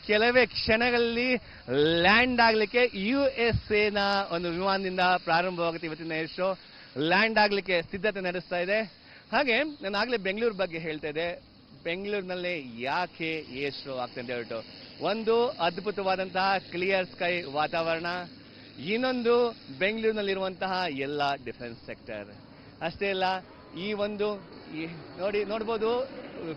ಕೆಲವೇ ಕ್ಷಣಗಳಲ್ಲಿ ಲ್ಯಾಂಡ್ ಆಗಲಿಕ್ಕೆ USA ಒಂದು ವಿಮಾನದಿಂದ ಪ್ರಾರಂಭವಾಗುತ್ತೆ ಇವತ್ತಿನ ಏರ್ ಶೋ. ಲ್ಯಾಂಡ್ ಆಗಲಿಕ್ಕೆ ಸಿದ್ಧತೆ ನಡೆಸ್ತಾ ಇದೆ. ಹಾಗೆ ನಾನು ಆಗಲೇ ಬೆಂಗಳೂರು ಬಗ್ಗೆ ಹೇಳ್ತಾ ಇದ್ದೆ. ಬೆಂಗಳೂರಿನಲ್ಲಿ ಯಾಕೆ ಏರ್ ಶೋ ಆಗ್ತದೆ ಅಂತ ಹೇಳ್ಬಿಟ್ಟು, ಒಂದು ಅದ್ಭುತವಾದಂತಹ ಕ್ಲಿಯರ್ ಸ್ಕೈ ವಾತಾವರಣ, ಇನ್ನೊಂದು ಬೆಂಗಳೂರಿನಲ್ಲಿರುವಂತಹ ಎಲ್ಲ ಡಿಫೆನ್ಸ್ ಸೆಕ್ಟರ್. ಅಷ್ಟೇ ಅಲ್ಲ, ಈ ಒಂದು ನೋಡ್ಬೋದು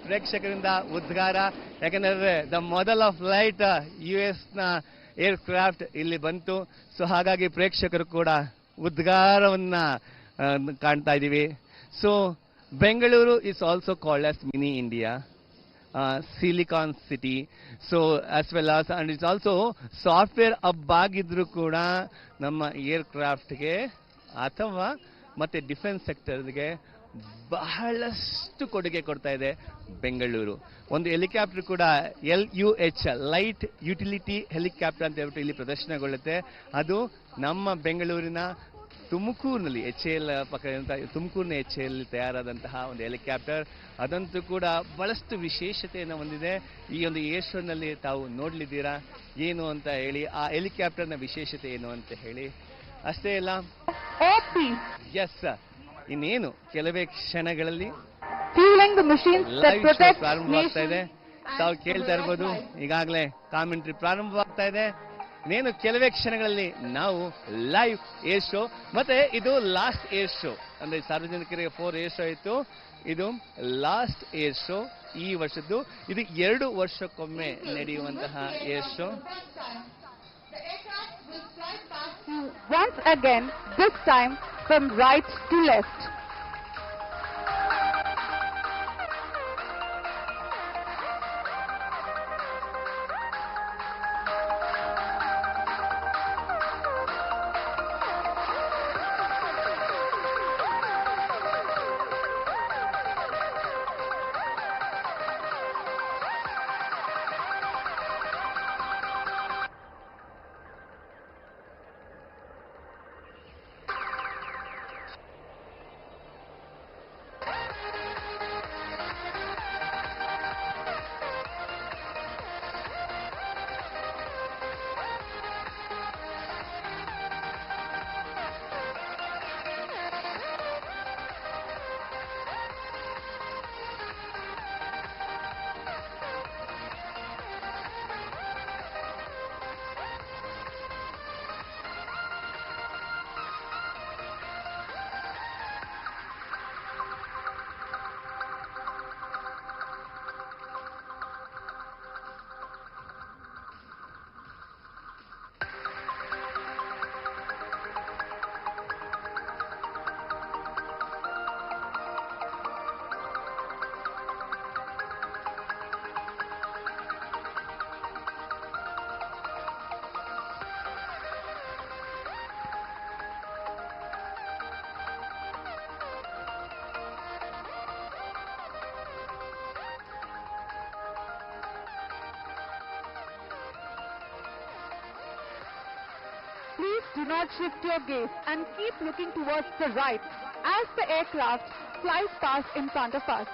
ಪ್ರೇಕ್ಷಕರಿಂದ ಉದ್ಗಾರ. ಯಾಕಂದ್ರೆ ದ ಮೊದಲ ಫ್ಲೈಟ್ US ಏರ್ ಕ್ರಾಫ್ಟ್ ಇಲ್ಲಿ ಬಂತು. ಸೊ ಹಾಗಾಗಿ ಪ್ರೇಕ್ಷಕರು ಕೂಡ ಉದ್ಗಾರವನ್ನ ಕಾಣ್ತಾ ಇದ್ದೀವಿ. So Bengaluru is also called as mini India, silicon city. So as well as and it's also software hub ಆಗಿದ್ರು ಕೂಡ ನಮ್ಮ ಏರ್ ಕ್ರಾಫ್ಟ್ಗೆ ಅಥವಾ ಮತ್ತೆ ಡಿಫೆನ್ಸ್ ಸೆಕ್ಟರ್ಗೆ ಬಹಳಷ್ಟು ಕೊಡುಗೆ ಕೊಡ್ತಾ ಇದೆ ಬೆಂಗಳೂರು. ಒಂದು ಹೆಲಿಕಾಪ್ಟರ್ ಕೂಡ LUH ಲೈಟ್ ಯುಟಿಲಿಟಿ ಹೆಲಿಕಾಪ್ಟರ್ ಅಂತ ಹೇಳ್ಬಿಟ್ಟು ಇಲ್ಲಿ ಪ್ರದರ್ಶನಗೊಳ್ಳುತ್ತೆ. ಅದು ನಮ್ಮ ಬೆಂಗಳೂರಿನ ತುಮಕೂರಿನಲ್ಲಿ HAL ಪಕ್ಕದಂತ ತುಮಕೂರಿನ HAL ತಯಾರಾದಂತಹ ಒಂದು ಹೆಲಿಕಾಪ್ಟರ್. ಅದಂತೂ ಕೂಡ ಬಹಳಷ್ಟು ವಿಶೇಷತೆಯನ್ನು ಹೊಂದಿದೆ. ಈ ಒಂದು ಏರ್ ಶೋನಲ್ಲಿ ತಾವು ನೋಡ್ಲಿದ್ದೀರಾ ಏನು ಅಂತ ಹೇಳಿ, ಆ ಹೆಲಿಕಾಪ್ಟರ್ನ ವಿಶೇಷತೆ ಏನು ಅಂತ ಹೇಳಿ. ಅಷ್ಟೇ ಅಲ್ಲ, ಎಸ್, ಇನ್ನೇನು ಕೆಲವೇ ಕ್ಷಣಗಳಲ್ಲಿ ಪ್ರಾರಂಭವಾಗ್ತಾ ಇದೆ. ತಾವು ಕೇಳ್ತಾ ಇರ್ಬೋದು, ಈಗಾಗಲೇ ಕಾಮೆಂಟ್ರಿ ಪ್ರಾರಂಭವಾಗ್ತಾ ಇದೆ. ಇನ್ನೇನು ಕೆಲವೇ ಕ್ಷಣಗಳಲ್ಲಿ ನಾವು ಲೈವ್ ಏರ್ ಶೋ, ಮತ್ತೆ ಇದು ಲಾಸ್ಟ್ ಏರ್ ಶೋ. ಅಂದ್ರೆ ಸಾರ್ವಜನಿಕರಿಗೆ 4 ಏರ್ ಶೋ ಇತ್ತು, ಇದು ಲಾಸ್ಟ್ ಏರ್ ಶೋ ಈ ವರ್ಷದ್ದು. ಇದು 2 ವರ್ಷಕ್ಕೊಮ್ಮೆ ನಡೆಯುವಂತಹ air show. Once again, this time from right to left. Please do not shift your gaze and keep looking towards the right as the aircraft flies past in front of us.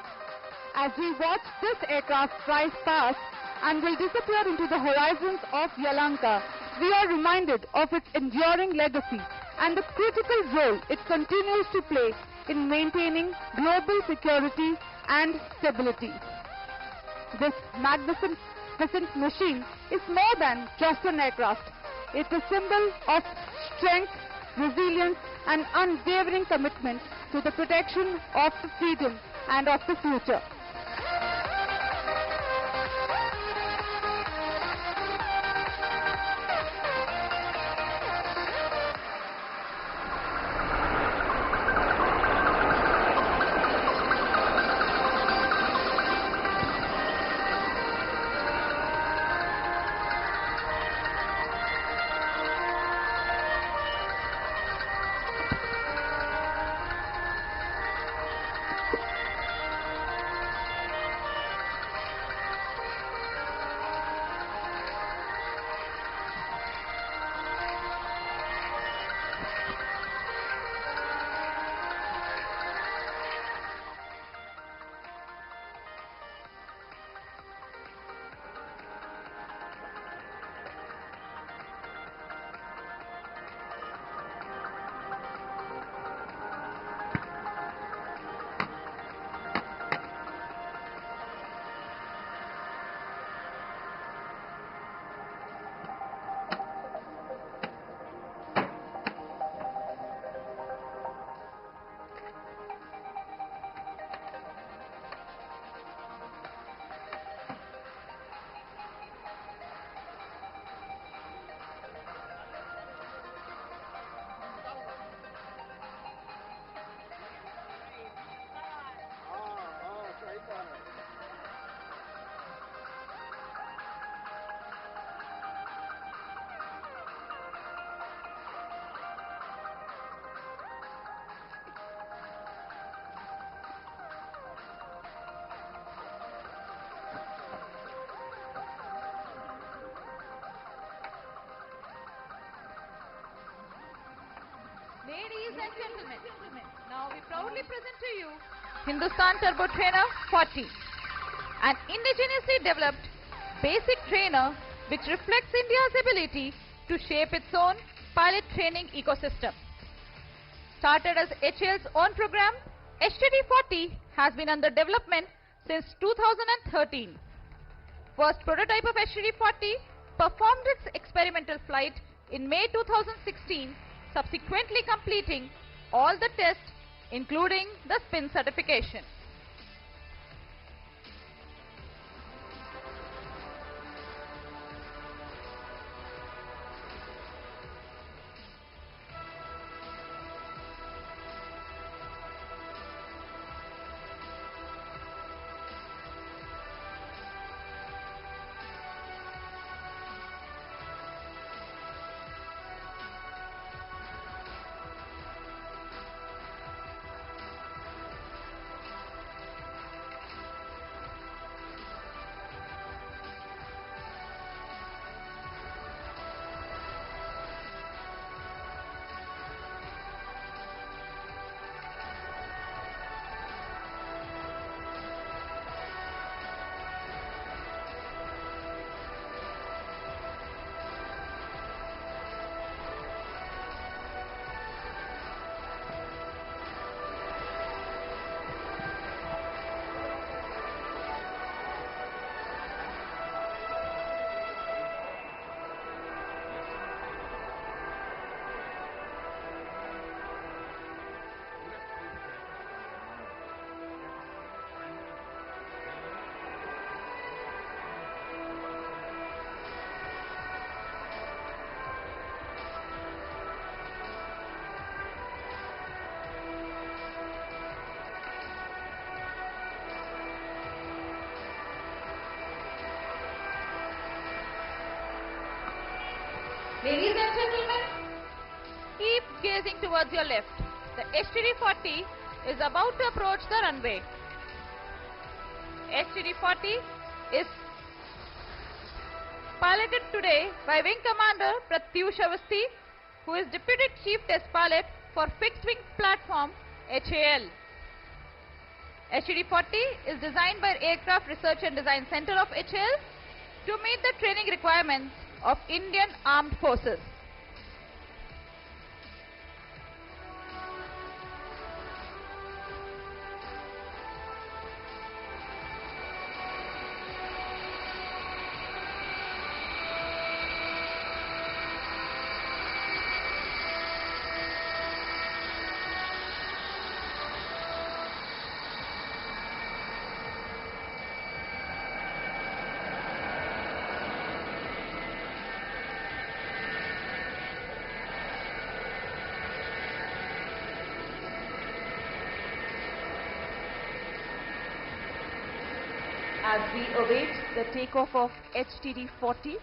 As we watch this aircraft flies past and will disappear into the horizons of Yelahanka, we are reminded of its enduring legacy and the critical role it continues to play in maintaining global security and stability. This magnificent machine is more than just an aircraft. It's a symbol of strength, resilience and unwavering commitment to the protection of the freedom and of the future. Ladies and gentlemen, now we proudly present to you Hindustan Turbo Trainer 40, an indigenously developed basic trainer which reflects India's ability to shape its own pilot training ecosystem. Started as HAL's own program, HTD40 has been under development since 2013. First prototype of HTD40 performed its experimental flight in May 2016, subsequently completing all the tests including the spin certification. Ladies and gentlemen, keep gazing towards your left. The HTD40 is about to approach the runway. HTD40 is piloted today by Wing Commander Pratyush Avasthi, who is Deputy Chief Test Pilot for Fixed Wing Platform HAL. HTD40 is designed by Aircraft Research and Design Center of HAL to meet the training requirements of Indian Armed Forces. As we await the takeoff of HTD40,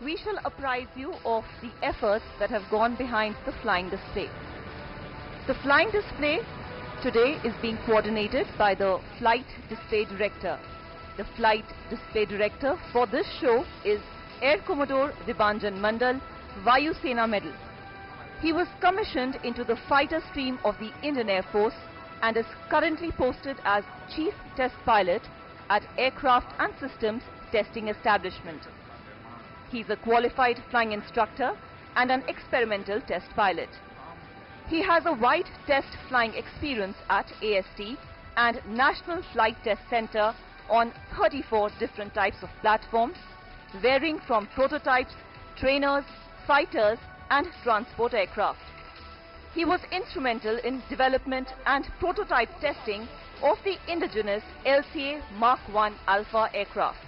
we shall apprise you of the efforts that have gone behind the flying display. The flying display today is being coordinated by the Flight Display Director. The Flight Display Director for this show is Air Commodore Dibanjan Mandal, Vayu Sena Medal. He was commissioned into the fighter stream of the Indian Air Force and is currently posted as Chief Test Pilot at Aircraft and Systems Testing Establishment. He is a qualified flying instructor and an experimental test pilot. He has a wide test flying experience at AST and National Flight Test Center on 34 different types of platforms, varying from prototypes, trainers, fighters and transport aircraft. He was instrumental in development and prototype testing of the indigenous LCA Mark I Alpha aircraft.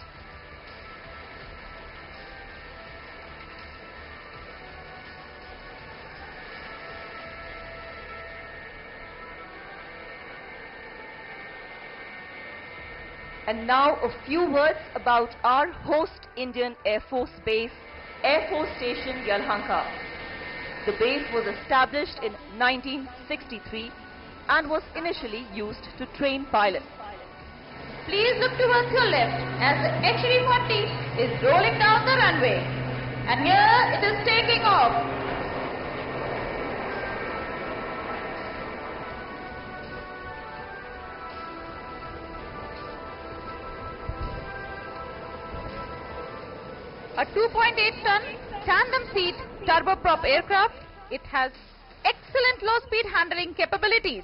And now a few words about our host Indian Air Force base, Air Force Station Yelahanka. The base was established in 1963 and was initially used to train pilots. Please look towards your left as the HTD40 is rolling down the runway. And here it is taking off. a 2.8-ton tandem seat turboprop aircraft. It has excellent low-speed handling capabilities.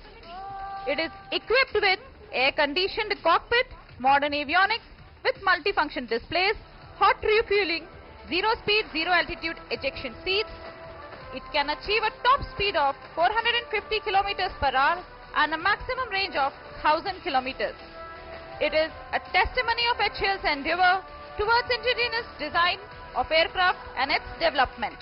It is equipped with air-conditioned cockpit, modern avionics with multifunction displays, hot refueling, zero-speed, zero-altitude ejection seats. It can achieve a top speed of 450 kilometers per hour and a maximum range of 1000 kilometers. It is a testimony of HAL's endeavor towards indigenous design of aircraft and its development.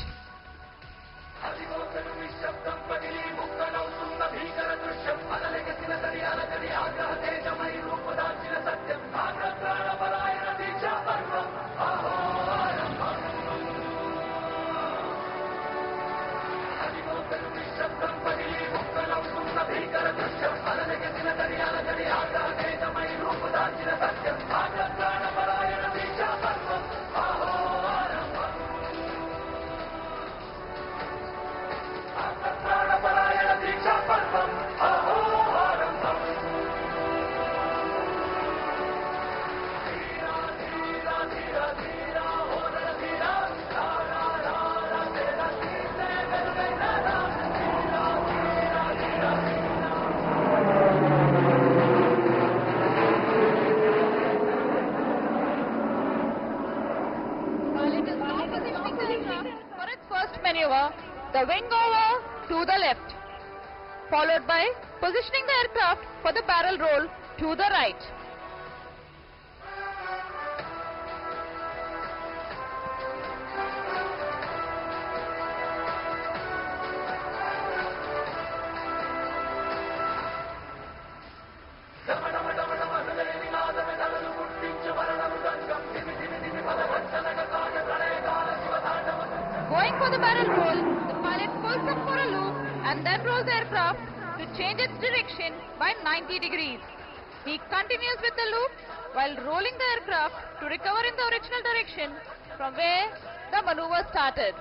Maneuver, the wing over to the left, followed by positioning the aircraft for the barrel roll to the right. Going for the barrel roll, the pilot pulls up for a loop and then rolls the aircraft to change its direction by 90 degrees. He continues with the loop while rolling the aircraft to recover in the original direction from where the maneuver started.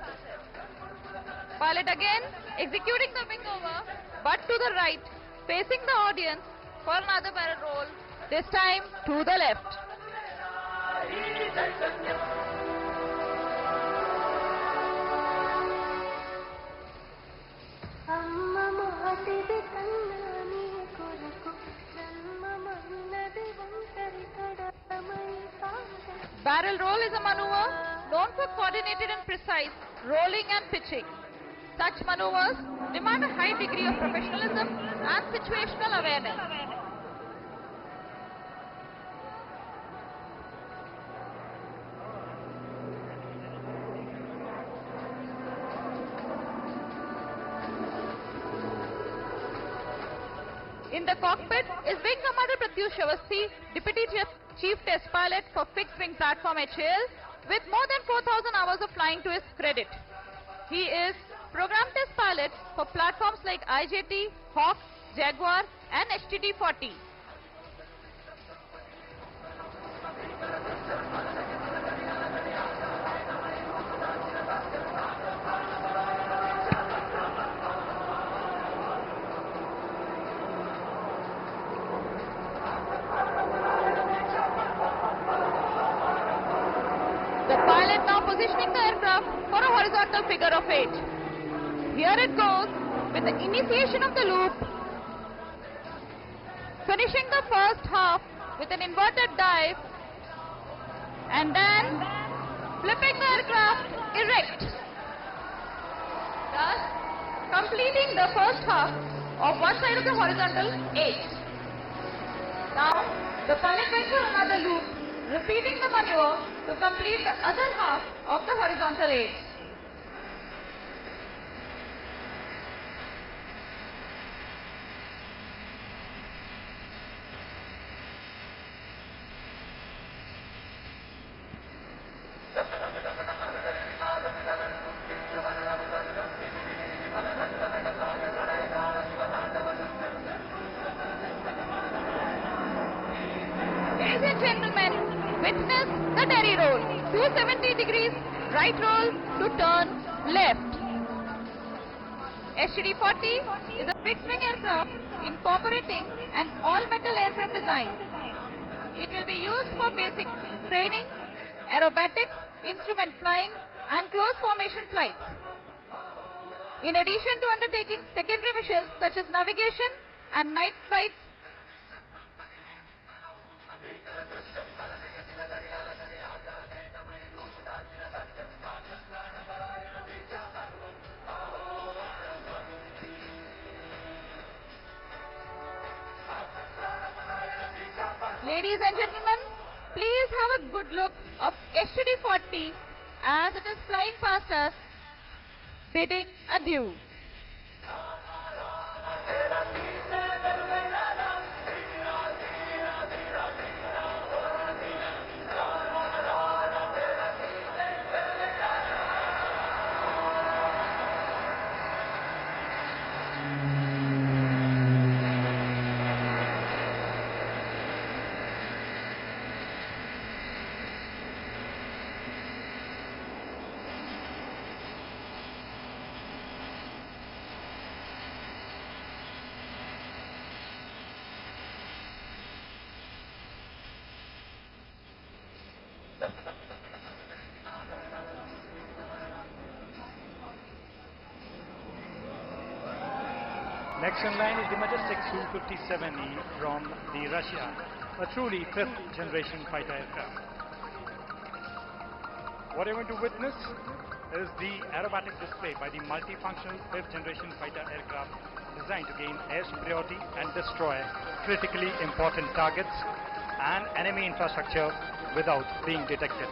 Pilot again executing the wing over but to the right, facing the audience for another barrel roll, this time to the left. Barrel roll is a maneuver known for coordinated and precise rolling and pitching. Such maneuvers demand a high degree of professionalism and situational awareness. In the cockpit is Wing Commander Pratyush Avasthi, Deputy Chief Test Pilot for Fixed Wing Platform HAL, with more than 4,000 hours of flying to his credit. He is Program Test Pilot for platforms like IJT, Hawk, Jaguar and HTT-40. The pilot now positioning the aircraft for a horizontal figure of 8. Here it goes with the initiation of the loop, finishing the first half with an inverted dive and then flipping the aircraft erect, thus completing the first half of one side of the horizontal 8. Now the pilot went for another loop, repeating the maneuver to complete the other half of the horizontal 8. Ladies and gentlemen, witness the derry roll, 270 degrees right roll to turn left. HTT-40 is a fixed-wing aircraft incorporating an all-metal airframe design. It will be used for basic training, aerobatics instrument flying, and close formation flights. In addition to undertaking secondary missions such as navigation and night flights, ladies and gentlemen, please have a good look of STD-40 as it is flying past us, bidding adieu. Next in line is the majestic Su-57E from the Russia, a truly fifth generation fighter aircraft. What you're going to witness is the aerobatic display by the multifunctional fifth generation fighter aircraft designed to gain air superiority and destroy critically important targets and enemy infrastructure without being detected.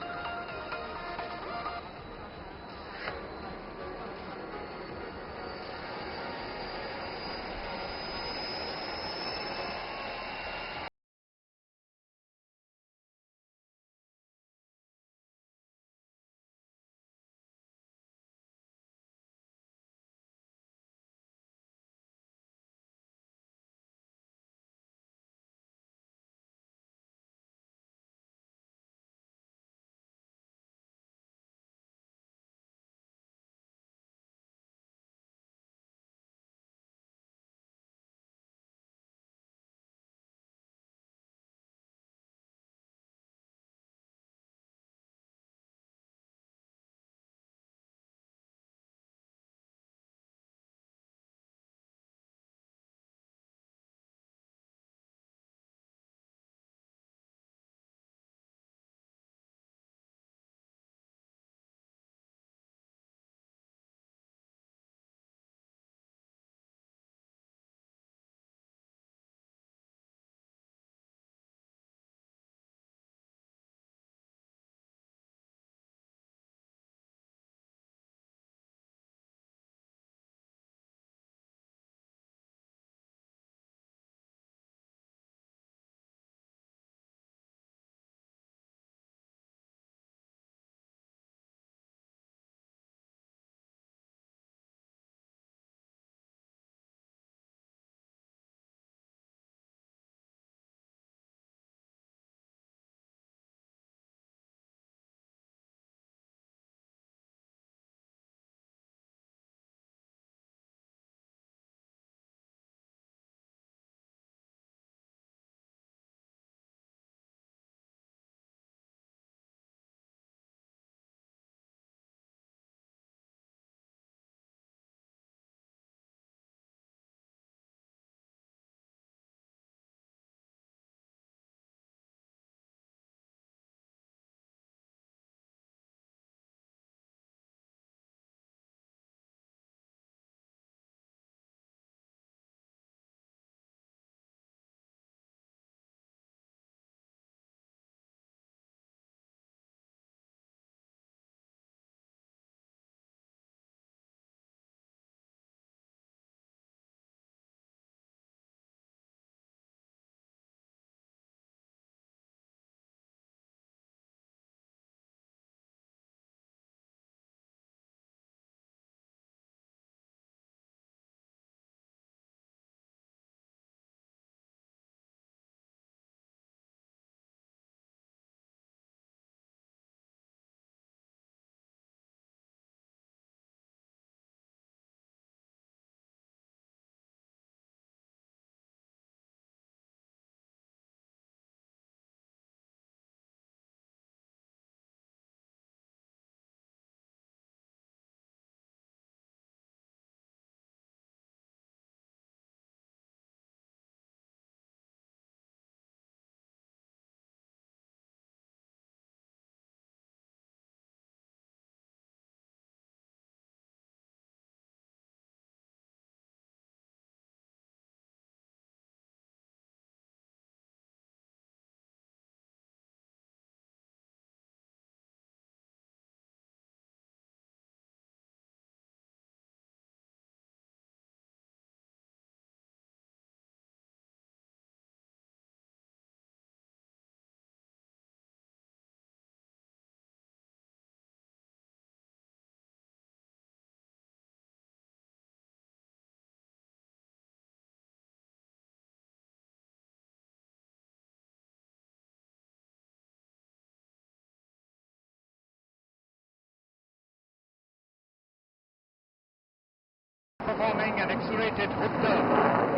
performing an accelerated hook turn.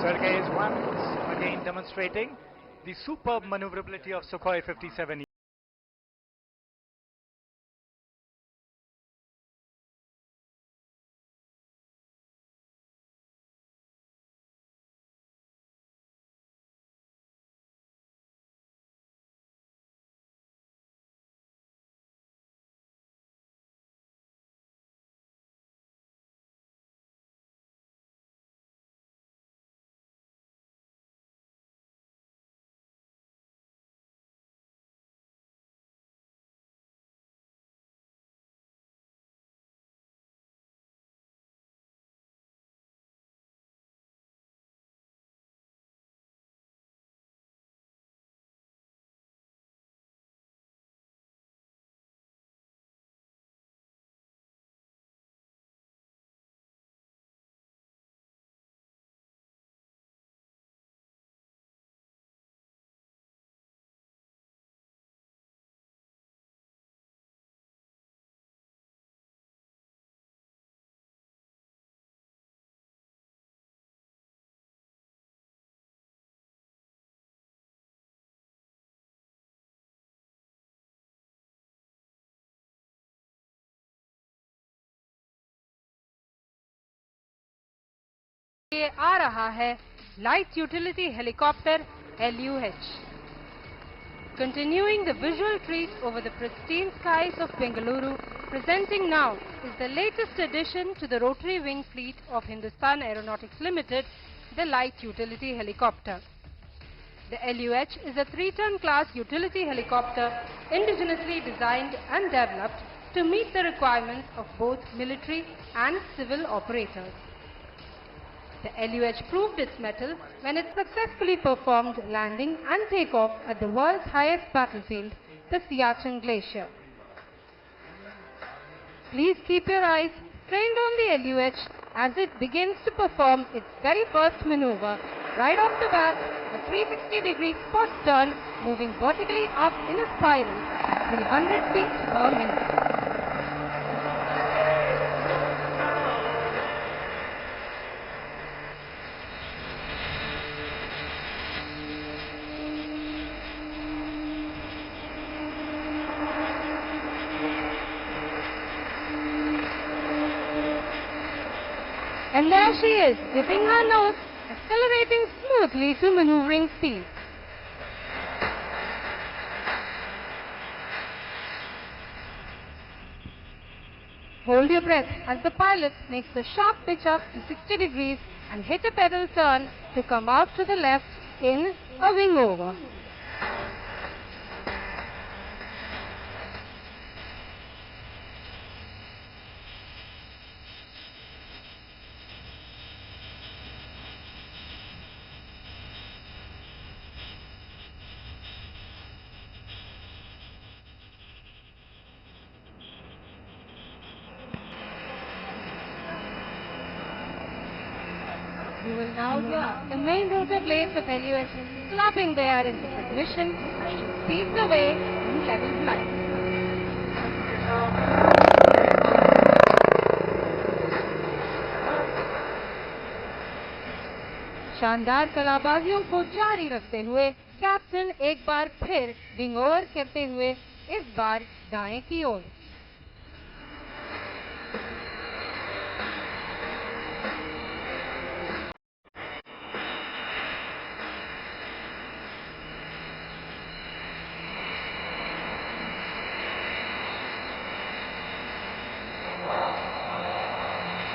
Sergei is once again demonstrating the superb maneuverability of Sukhoi 57. ये आ रहा है light utility helicopter LUH. Continuing the visual treat over the pristine skies of Bengaluru, presenting now is the latest addition to the rotary wing fleet of Hindustan Aeronautics Limited, the light utility helicopter. The LUH is a 3-ton class utility helicopter indigenously designed and developed to meet the requirements of both military and civil operators. The LUH proved its mettle when it successfully performed landing and takeoff at the world's highest battlefield, the Siachen Glacier. Please keep your eyes trained on the LUH as it begins to perform its very first maneuver. Right off the bat, a 360-degree spot turn, moving vertically up in a spiral at 300 feet per minute. And there she is, dipping her nose, accelerating smoothly to maneuvering speed. Hold your breath as the pilot makes a sharp pitch up to 60 degrees and hit a pedal turn to come out to the left in a wing over. You will now hear the main rotor blades of LUH slapping there into position as she speeds away in level flight. शानदार कलाबाजियों को जारी रखते हुए captain एक बार फिर wing over करते हुए इस बार दाएं की ओर.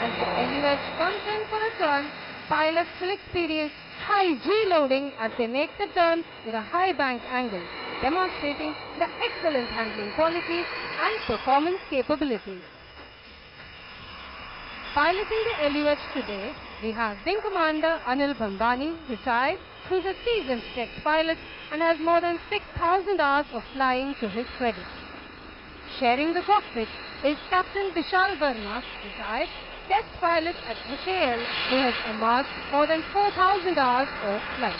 As the LUH comes in for a turn, pilots will experience high G-loading as they make the turn with a high bank angle, demonstrating the excellent handling qualities and performance capabilities. Piloting the LUH today, we have Wing Commander Anil Bhambani, retired, who's a seasoned test pilot and has more than 6,000 hours of flying to his credit. Sharing the cockpit is Captain Vishal Verma, retired, test pilot at HAL, who has amassed more than 4,000 hours of flight.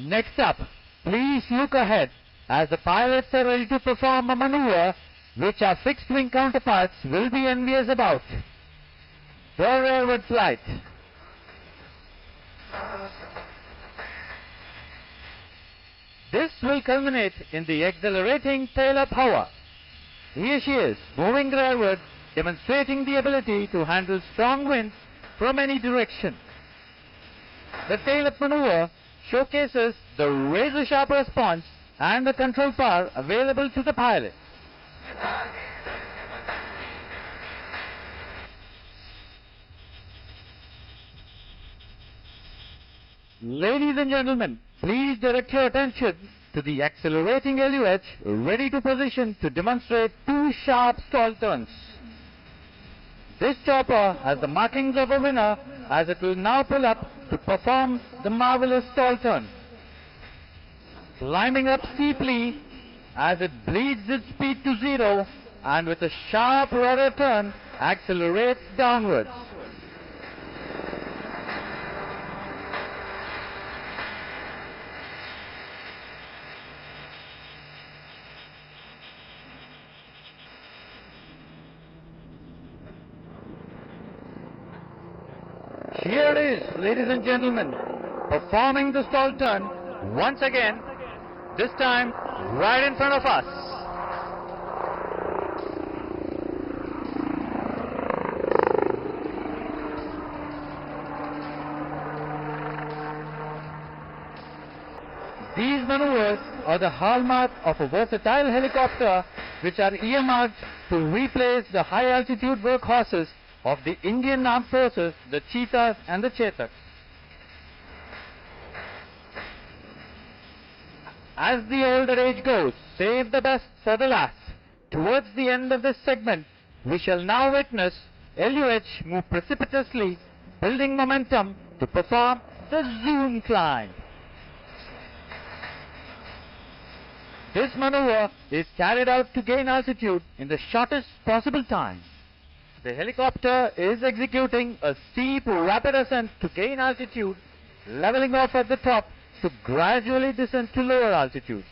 Next up, please look ahead as the pilots are ready to perform a maneuver which our fixed-wing counterparts will be envious about. The rearward flight. This will culminate in the exhilarating tail-up hover. Here she is, moving rearward, demonstrating the ability to handle strong winds from any direction. The tail-up maneuver showcases the razor-sharp response and the control power available to the pilot. Ladies and gentlemen, please direct your attention to the accelerating LUH ready to position to demonstrate 2 sharp stall turns. This chopper has the markings of a winner as it will now pull up to perform the marvelous stall turn. Climbing up steeply as it bleeds its speed to 0 and with a sharp rudder turn accelerates downwards. Here it is, ladies and gentlemen, performing the stall turn once again, this time right in front of us. These maneuvers are the hallmark of a versatile helicopter which are earmarked to replace the high-altitude workhorses of the Indian Armed Forces, the Cheetahs and the Chetak. As the old adage goes, save the best for the last. Towards the end of this segment, we shall now witness LUH move precipitously, building momentum to perform the zoom climb. This maneuver is carried out to gain altitude in the shortest possible time. The helicopter is executing a steep, rapid ascent to gain altitude, leveling off at the top to gradually descend to lower altitude.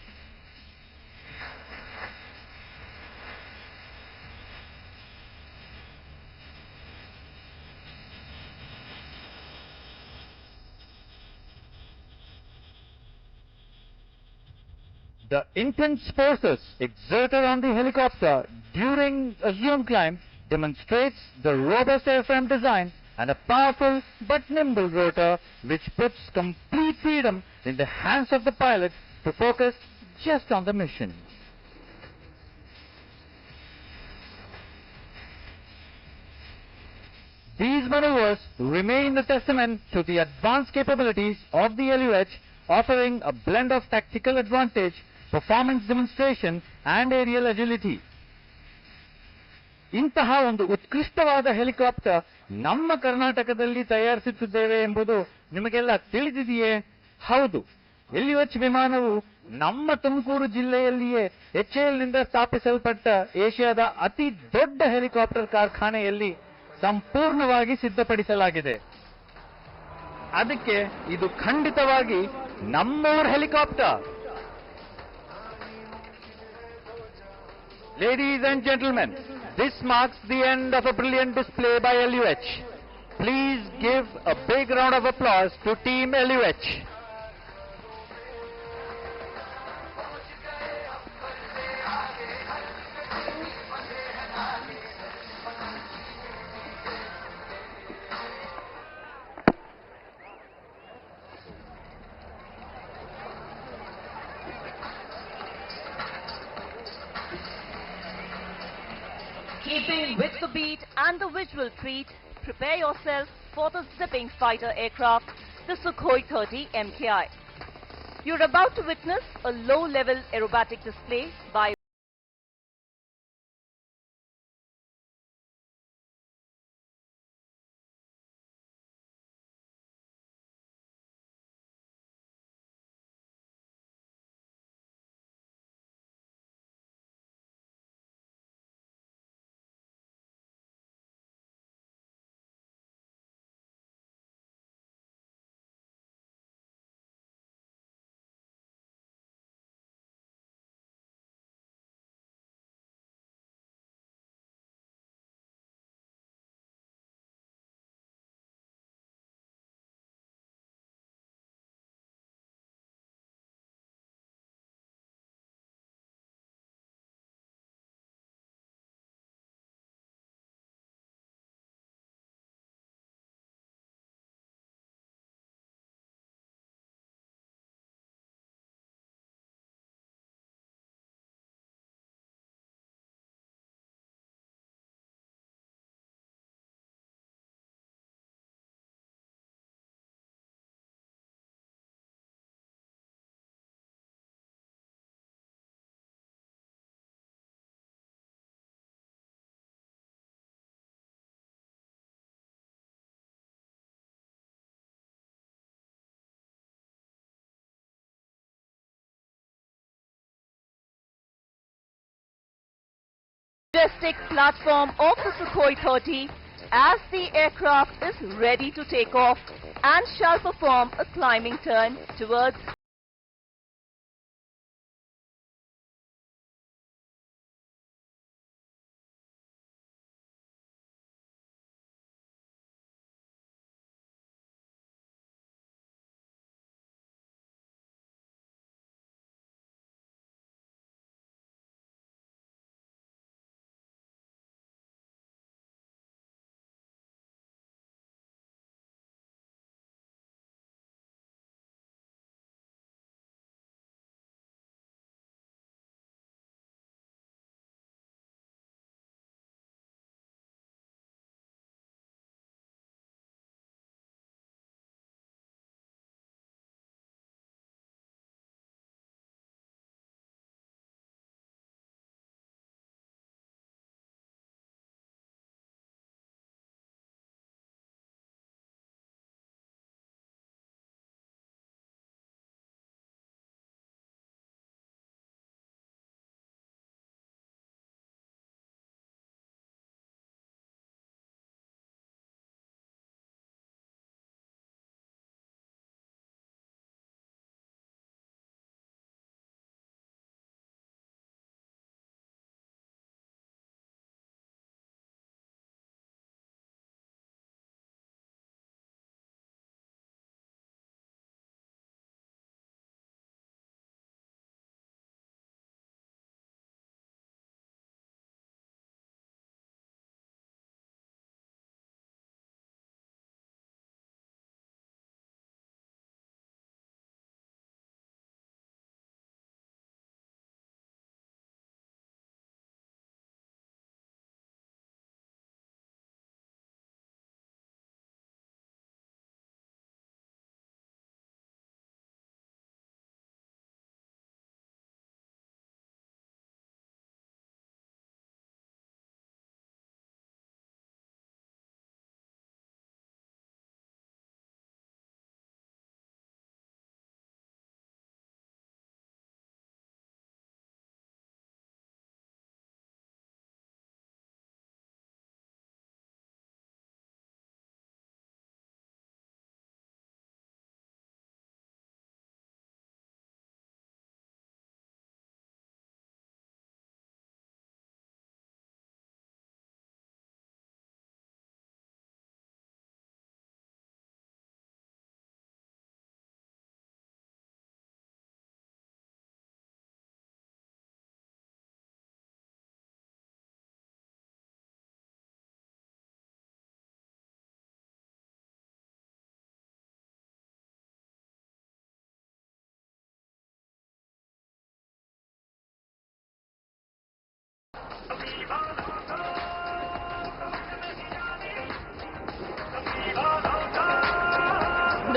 The intense forces exerted on the helicopter during a zoom climb demonstrates the robust airframe design and a powerful but nimble rotor which puts complete freedom in the hands of the pilot to focus just on the mission. These maneuvers remain a testament to the advanced capabilities of the LUH, offering a blend of tactical advantage, performance demonstration and aerial agility. ಇಂತಹ ಒಂದು ಉತ್ಕೃಷ್ಟವಾದ helicopter ನಮ್ಮ ಕರ್ನಾಟಕದಲ್ಲಿ ತಯಾರಿಸುತ್ತಿದ್ದೇವೆ ಎಂಬುದು ನಿಮಗೆಲ್ಲ ತಿಳಿದಿದೆಯೇ? ಹೌದು, LUH ವಿಮಾನವು ನಮ್ಮ ತುಮಕೂರು ಜಿಲ್ಲೆಯಲ್ಲಿಯೇ HALನಿಂದ ಸ್ಥಾಪಿಸಲ್ಪಟ್ಟ ಏಷ್ಯಾದ ಅತಿ ದೊಡ್ಡ ಹೆಲಿಕಾಪ್ಟರ್ ಕಾರ್ಖಾನೆಯಲ್ಲಿ ಸಂಪೂರ್ಣವಾಗಿ ಸಿದ್ಧಪಡಿಸಲಾಗಿದೆ. ಅದಕ್ಕೆ ಇದು ಖಂಡಿತವಾಗಿ ನಮ್ಮೂರ helicopter. Ladies and gentlemen, this marks the end of a brilliant display by LUH. Please give a big round of applause to Team LUH. Keeping with the beat and the visual treat, prepare yourself for the zipping fighter aircraft, the Sukhoi 30 MKI. You're about to witness a low-level aerobatic display by majestic platform of the Sukhoi 30 as the aircraft is ready to take off and shall perform a climbing turn towards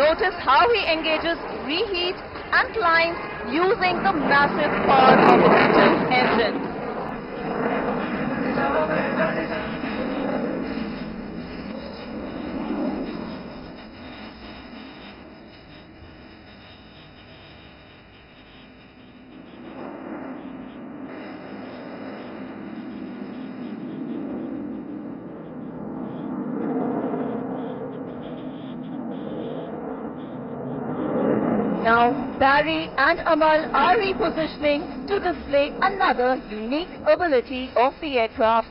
Notice how he engages reheat and climbs using the massive power of its twin engine. Now, Barry and Amal are repositioning to display another unique ability of the aircraft,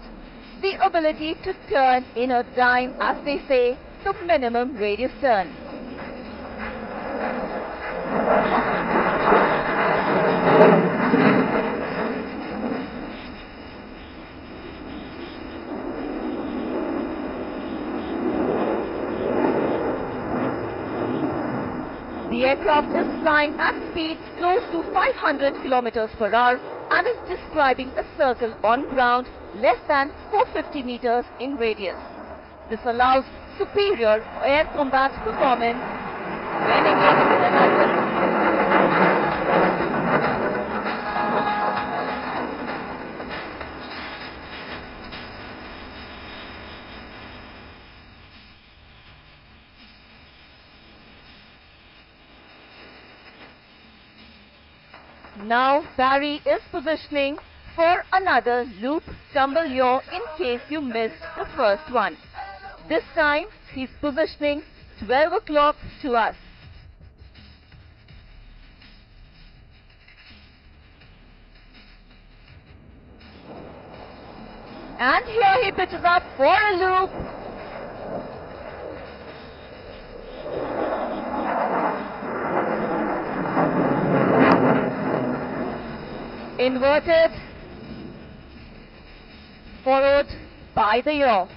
the ability to turn in a dime, as they say, the minimum radius turn. The aircraft is flying at speeds close to 500 kilometers per hour and is describing a circle on ground less than 450 meters in radius. This allows superior air combat performance when engaged with an adversary. Now Barry is positioning for another loop tumble yaw in case you missed the first one. This time he's positioning 12 o'clock to us. And here he pitches up for a loop. Inverted, followed by the yaw.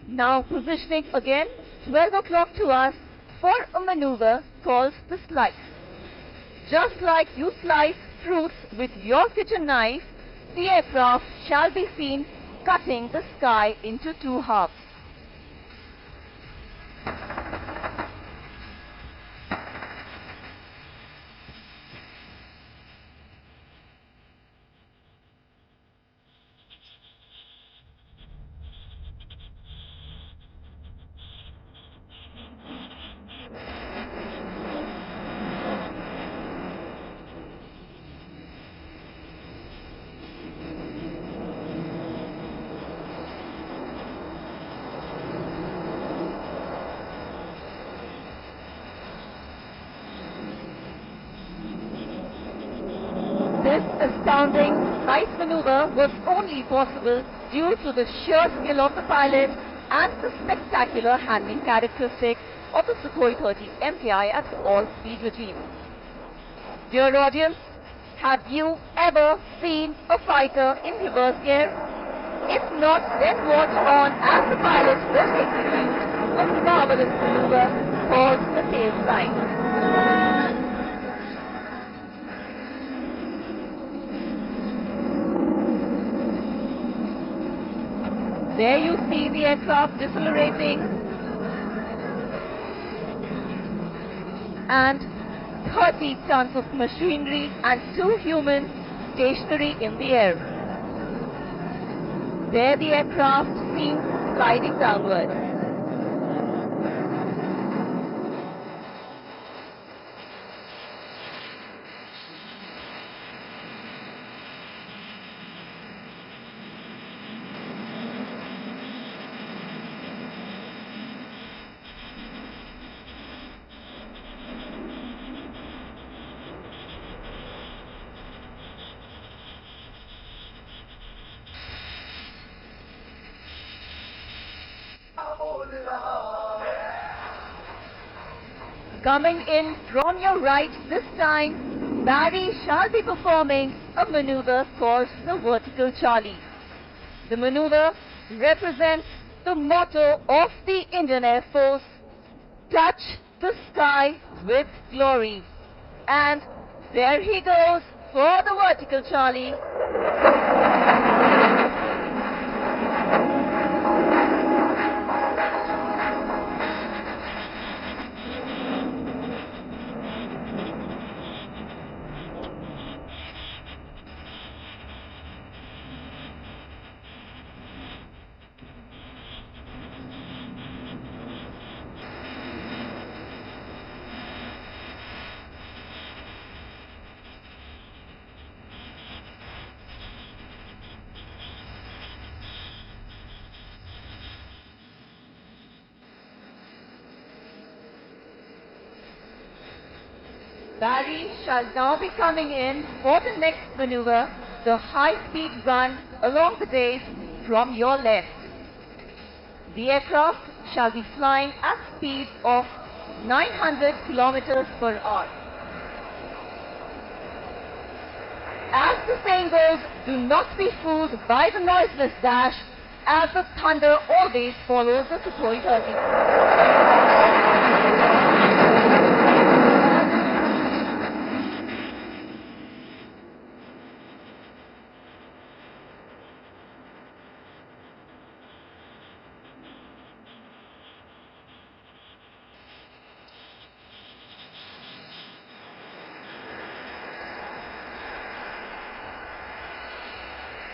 Now positioning again 12 o'clock to us for a maneuver called the slice. Just like you slice fruits with your kitchen knife, the aircraft shall be seen cutting the sky into two halves. This astounding slice maneuver was only possible due to the sheer skill of the pilot and the spectacular handling characteristics of the Sukhoi 30 MKI at all speed regime. Dear audience, have you ever seen a fighter in reverse gear? If not, then watch on as the pilot will execute a marvelous maneuver called the tail slide. There you see the aircraft decelerating and 30 tons of machinery and 2 humans stationary in the air. There the aircraft seems sliding downward. Coming in from your right this time, Barry shall be performing a maneuver called the Vertical Charlie. The maneuver represents the motto of the Indian Air Force, touch the sky with glory. And there he goes for the Vertical Charlie. Barry shall now be coming in for the next maneuver, the high-speed run along the base from your left. The aircraft shall be flying at speed of 900 kilometers per hour. As the saying goes, do not be fooled by the noiseless dash, as the thunder always follows the Sukhoi 30.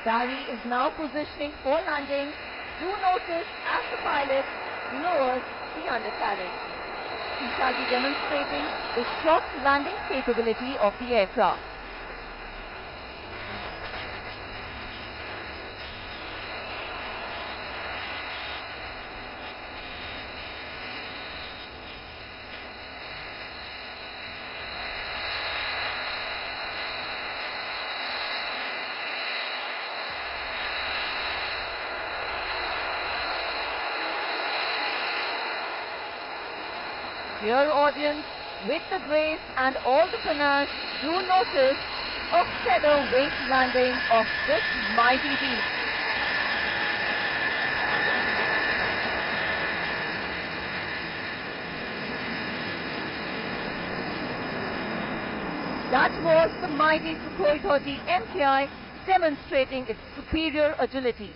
Barry is now positioning for landing. Do notice as the pilot lowers the undercarriage. He shall be demonstrating the short landing capability of the aircraft. Dear audience, with the grace and all the panache, do notice a featherweight landing of this mighty beast. That was the mighty Sukhoi 30 MKI demonstrating its superior agility.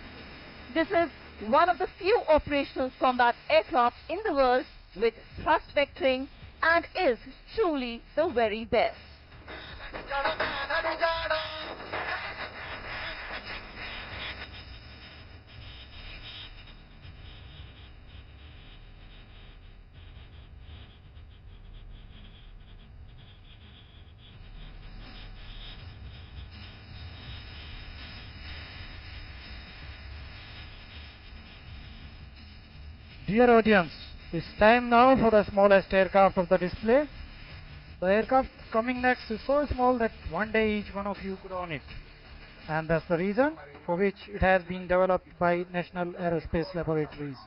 This is one of the few operational combat aircraft in the world with thrust vectoring and is truly the very best. Dear audience, it's time now for the smallest aircraft of the display. The aircraft coming next is so small that one day each one of you could own it. And that's the reason for which it has been developed by National Aerospace Laboratories.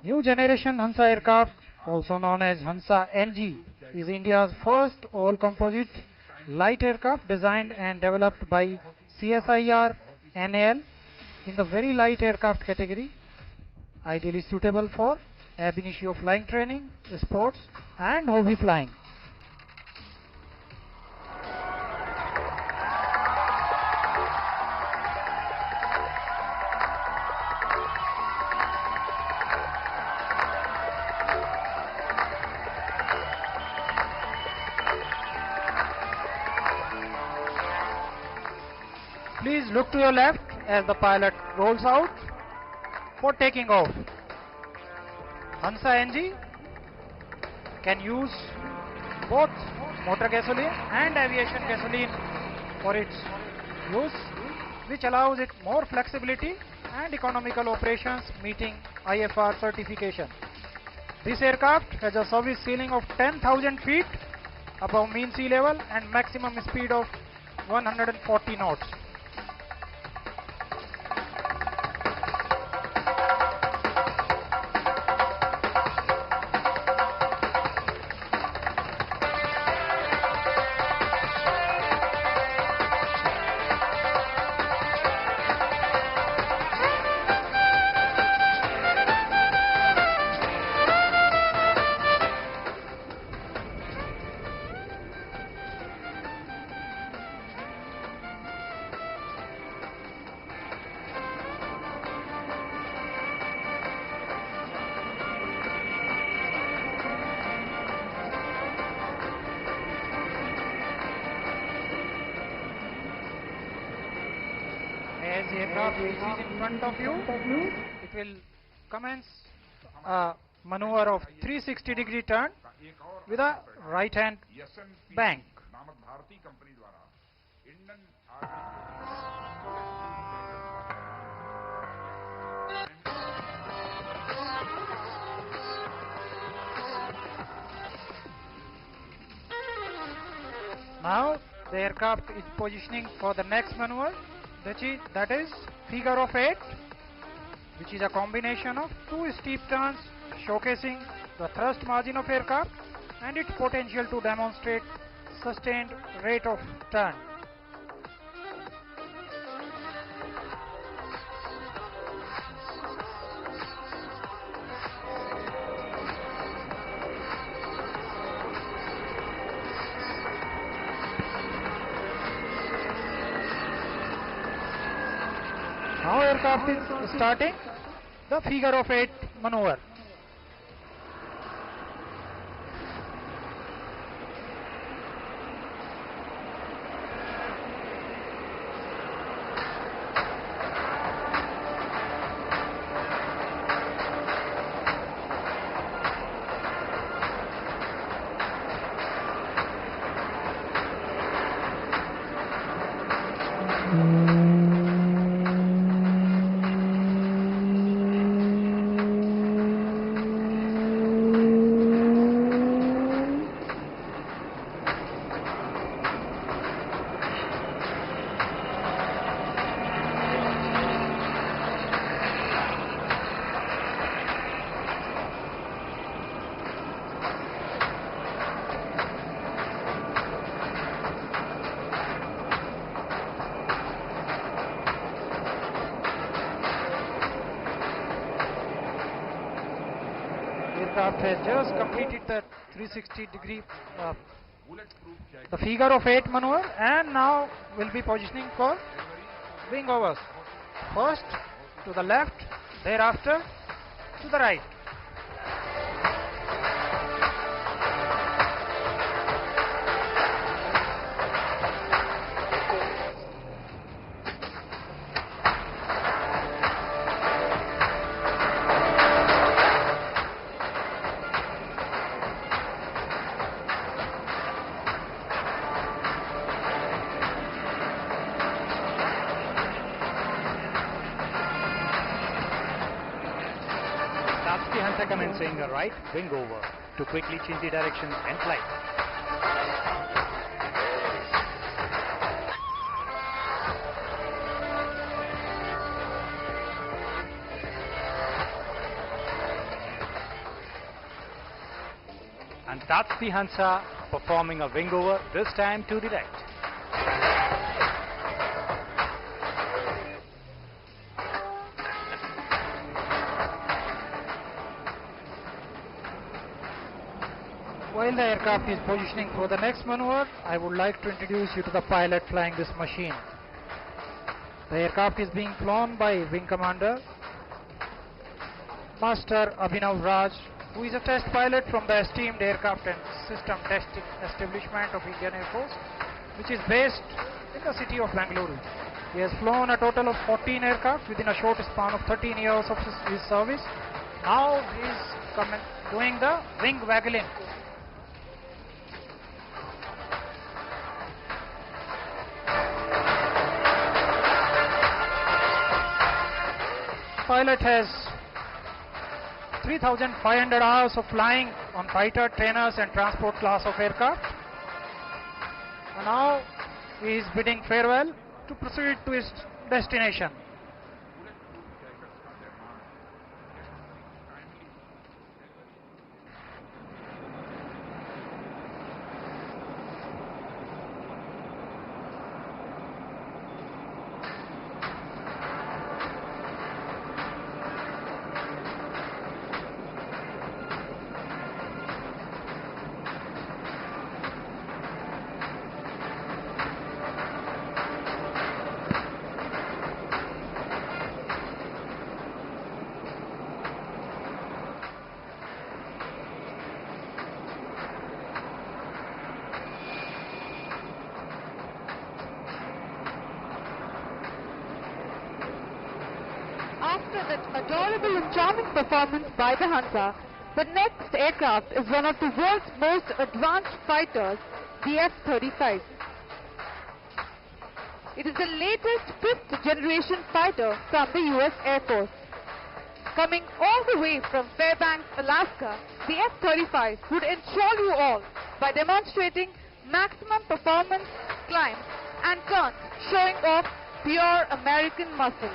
New generation Hansa aircraft, also known as Hansa NG, is India's first all-composite light aircraft designed and developed by CSIR NAL in the very light aircraft category, ideally suitable for ab initio flying training, sports and hobby flying. Please look to your left as the pilot rolls out for taking off. Hansa NG can use both motor gasoline and aviation gasoline for its use, which allows it more flexibility and economical operations meeting IFR certification. This aircraft has a service ceiling of 10,000 feet above mean sea level and maximum speed of 140 knots. As the aircraft reaches in front of you, it will commence a maneuver of 360-degree turn with a right hand bank. Now the aircraft is positioning for the next maneuver, that is figure of 8, which is a combination of two steep turns showcasing the thrust margin of aircraft and its potential to demonstrate sustained rate of turn. Now aircraft is starting the figure of 8 maneuver. Aircraft has just completed the 360-degree the figure of 8 maneuver and now will be positioning for wing overs. First to the left, thereafter to the right. That's the hunter commencing a right wing over to quickly change the direction and flight. And that's the Hansa performing a wing over, this time to the right. While the aircraft is positioning for the next maneuver, I would like to introduce you to the pilot flying this machine. The aircraft is being flown by Wing Commander Master Abhinav Raj, who is a test pilot from the esteemed Aircraft and System Testing Establishment of Indian Air Force, which is based in the city of Bengaluru. He has flown a total of 14 aircraft within a short span of 13 years of his service. Now he is doing the wing waggling. Pilot has 3,500 hours of flying on fighter, trainers and transport class of aircraft. And now he is bidding farewell to proceed to his destination. After that adorable and charming performance by the Hansa, the next aircraft is one of the world's most advanced fighters, the F-35. It is the latest fifth generation fighter from the US Air Force. Coming all the way from Fairbanks, Alaska, the F-35 would enthrall you all by demonstrating maximum performance, climbs and turns, showing off pure American muscle.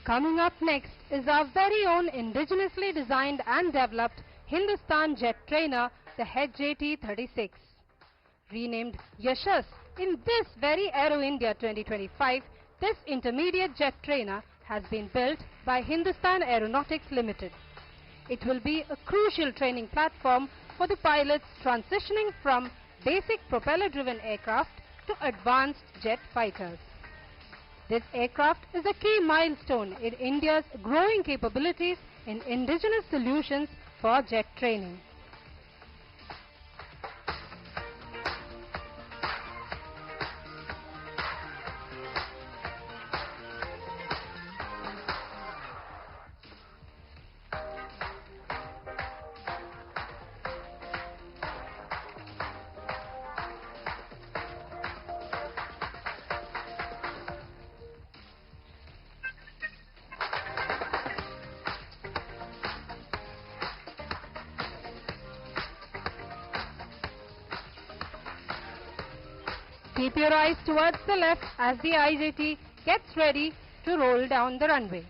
Coming up next is our very own indigenously designed and developed Hindustan jet trainer, the HJT-36. Renamed Yashas in this very Aero India 2025, this intermediate jet trainer has been built by Hindustan Aeronautics Limited. It will be a crucial training platform for the pilots transitioning from basic propeller-driven aircraft to advanced jet fighters. This aircraft is a key milestone in India's growing capabilities in indigenous solutions for jet training. Keep your eyes towards the left as the IJT gets ready to roll down the runway.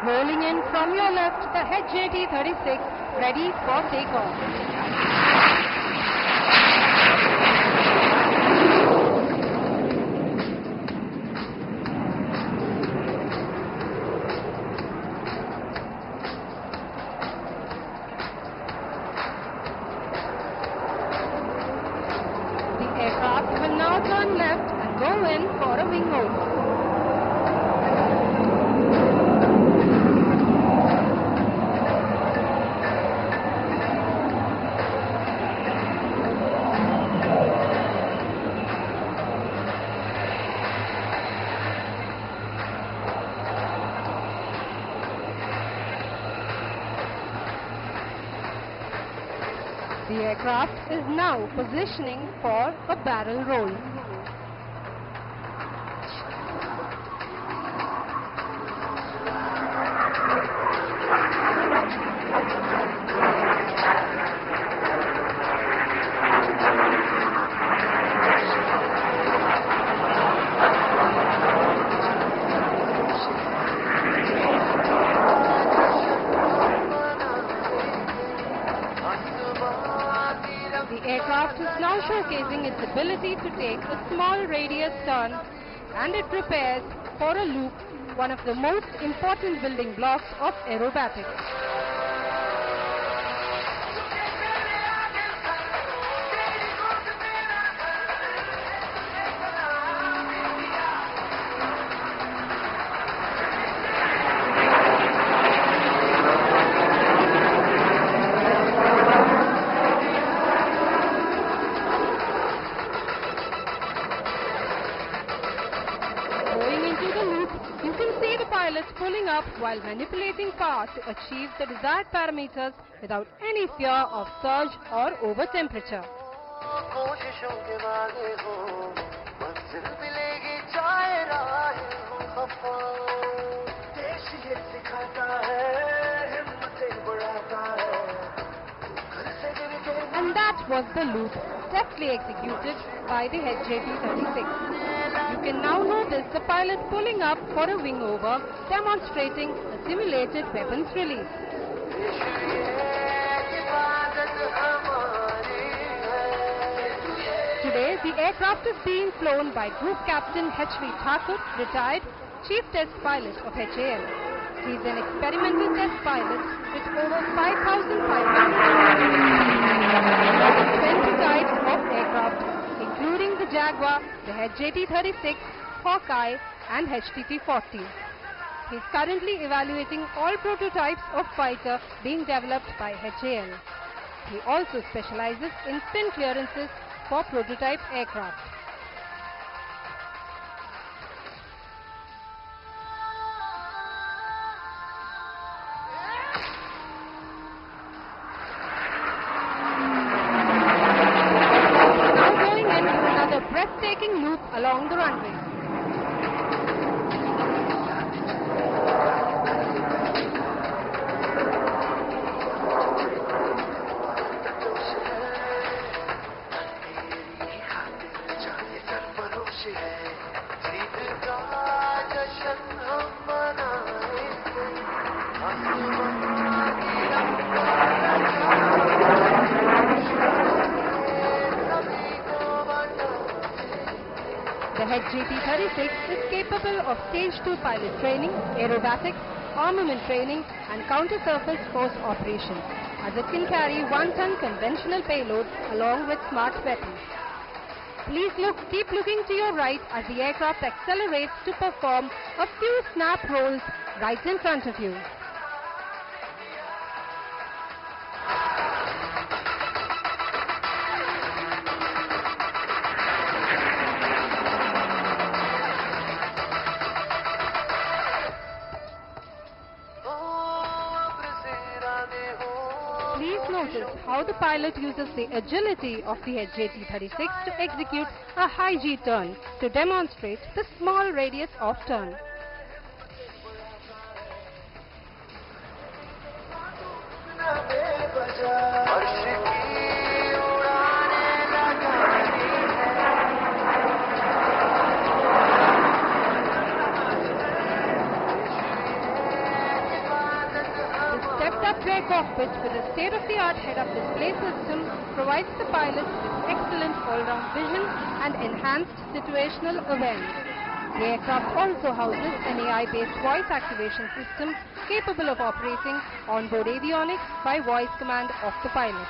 Rolling in from your left, the HJT-36 ready for takeoff. Aircraft will now turn left and go in for a wing over. The aircraft is now positioning for a barrel roll. The aircraft is now showcasing its ability to take a small radius turn, and it prepares for a loop, one of the most important building blocks of aerobatics. You can see the pilots pulling up while manipulating power to achieve the desired parameters without any fear of surge or over temperature. And that was the loop deftly executed by the HJT-36. You can now notice the pilot pulling up for a wing over, demonstrating a simulated weapons release. Today, the aircraft is being flown by Group Captain H.V. Thakur, retired Chief Test Pilot of HAL. He is an experimental test pilot with over 5,500 20 types of aircraft, including the Jaguar, the HJT-36, Hawkeye and HTT-40. He is currently evaluating all prototypes of fighter being developed by HAL. He also specializes in spin clearances for prototype aircraft. Breathtaking loop along the runway. HJT-36 is capable of Stage 2 pilot training, aerobatics, armament training and counter-surface force operations, as it can carry 1-ton conventional payload along with smart weapons. Please keep looking to your right as the aircraft accelerates to perform a few snap rolls right in front of you. Please notice how the pilot uses the agility of the HJT-36 to execute a high G turn to demonstrate the small radius of turn. Stepped-up rear cockpit with a state-of-the-art head-up display system provides the pilot with excellent all-round vision and enhanced situational awareness. The aircraft also houses an AI-based voice activation system capable of operating onboard avionics by voice command of the pilot.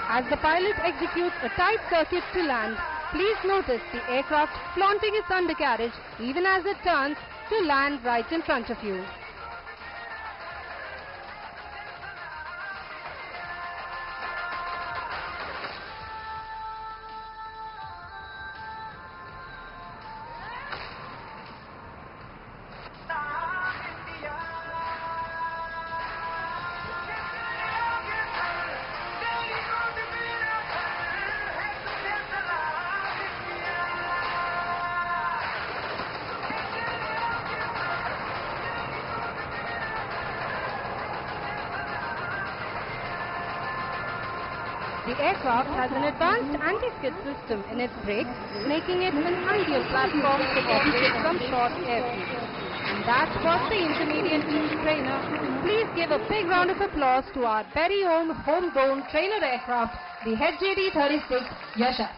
As the pilot executes a tight circuit to land, please notice the aircraft flaunting its undercarriage even as it turns to land right in front of you. The aircraft has an advanced anti-skid system in its brakes, making it an ideal platform to operate from short airfields. And that was the intermediate wing trainer. Please give a big round of applause to our very own homegrown trainer aircraft, the HJT-36 Yasha.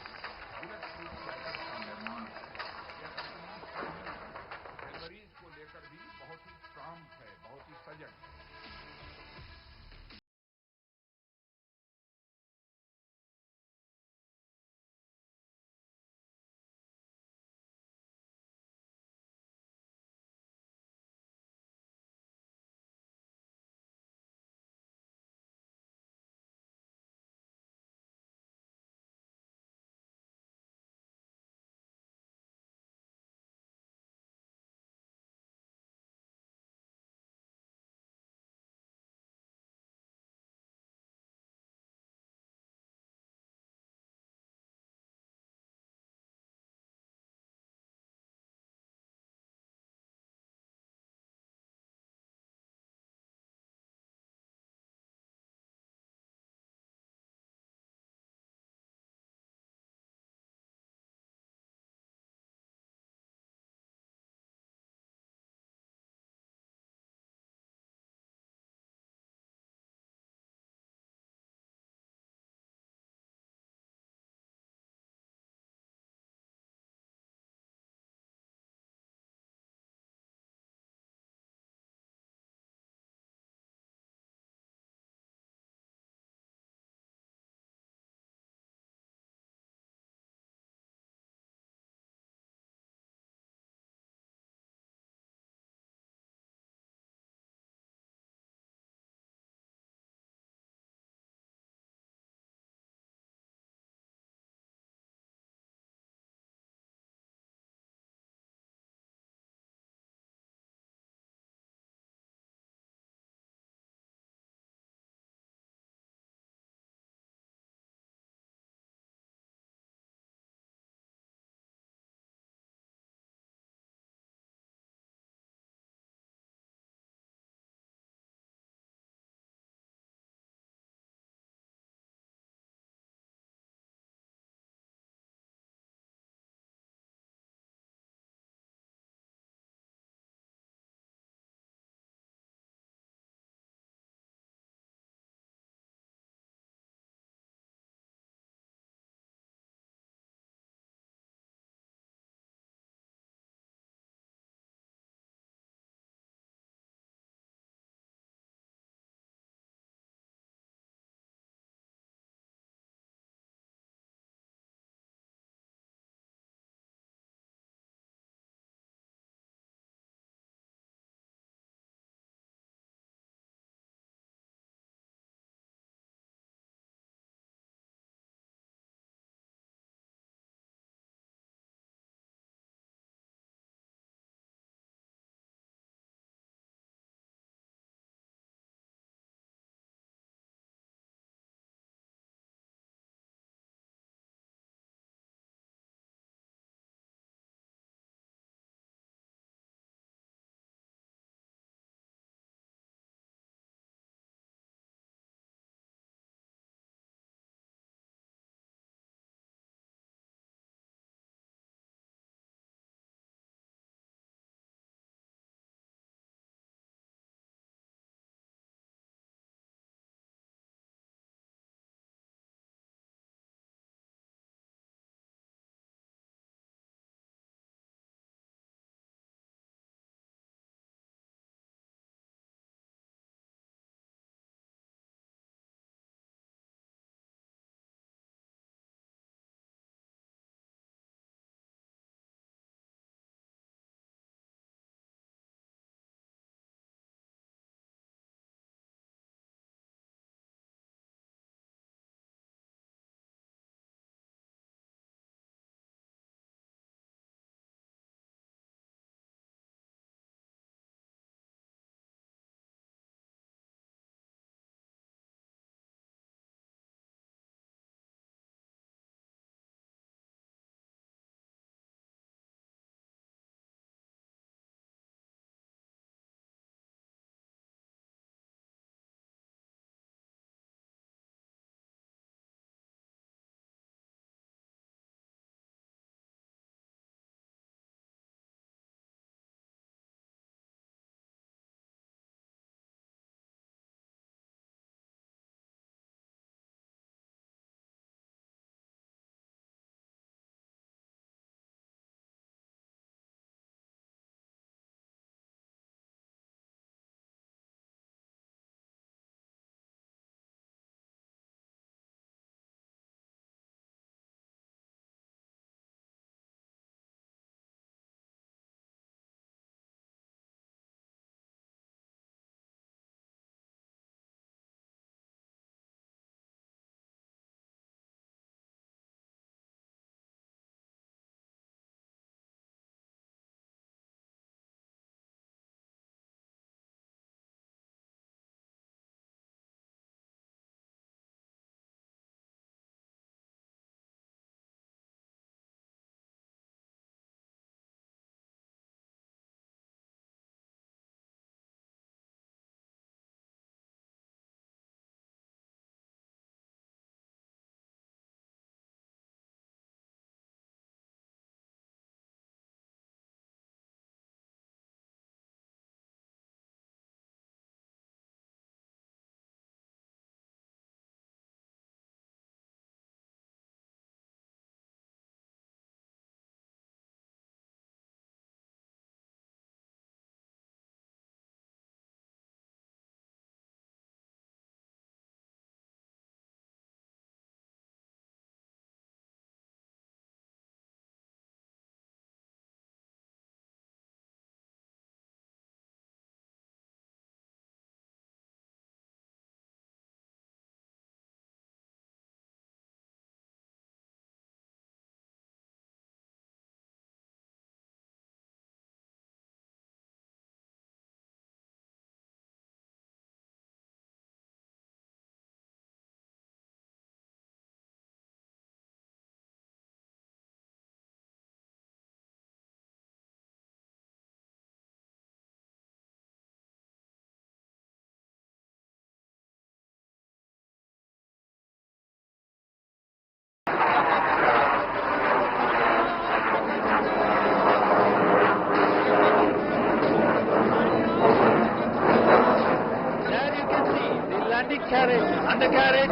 undercarriage.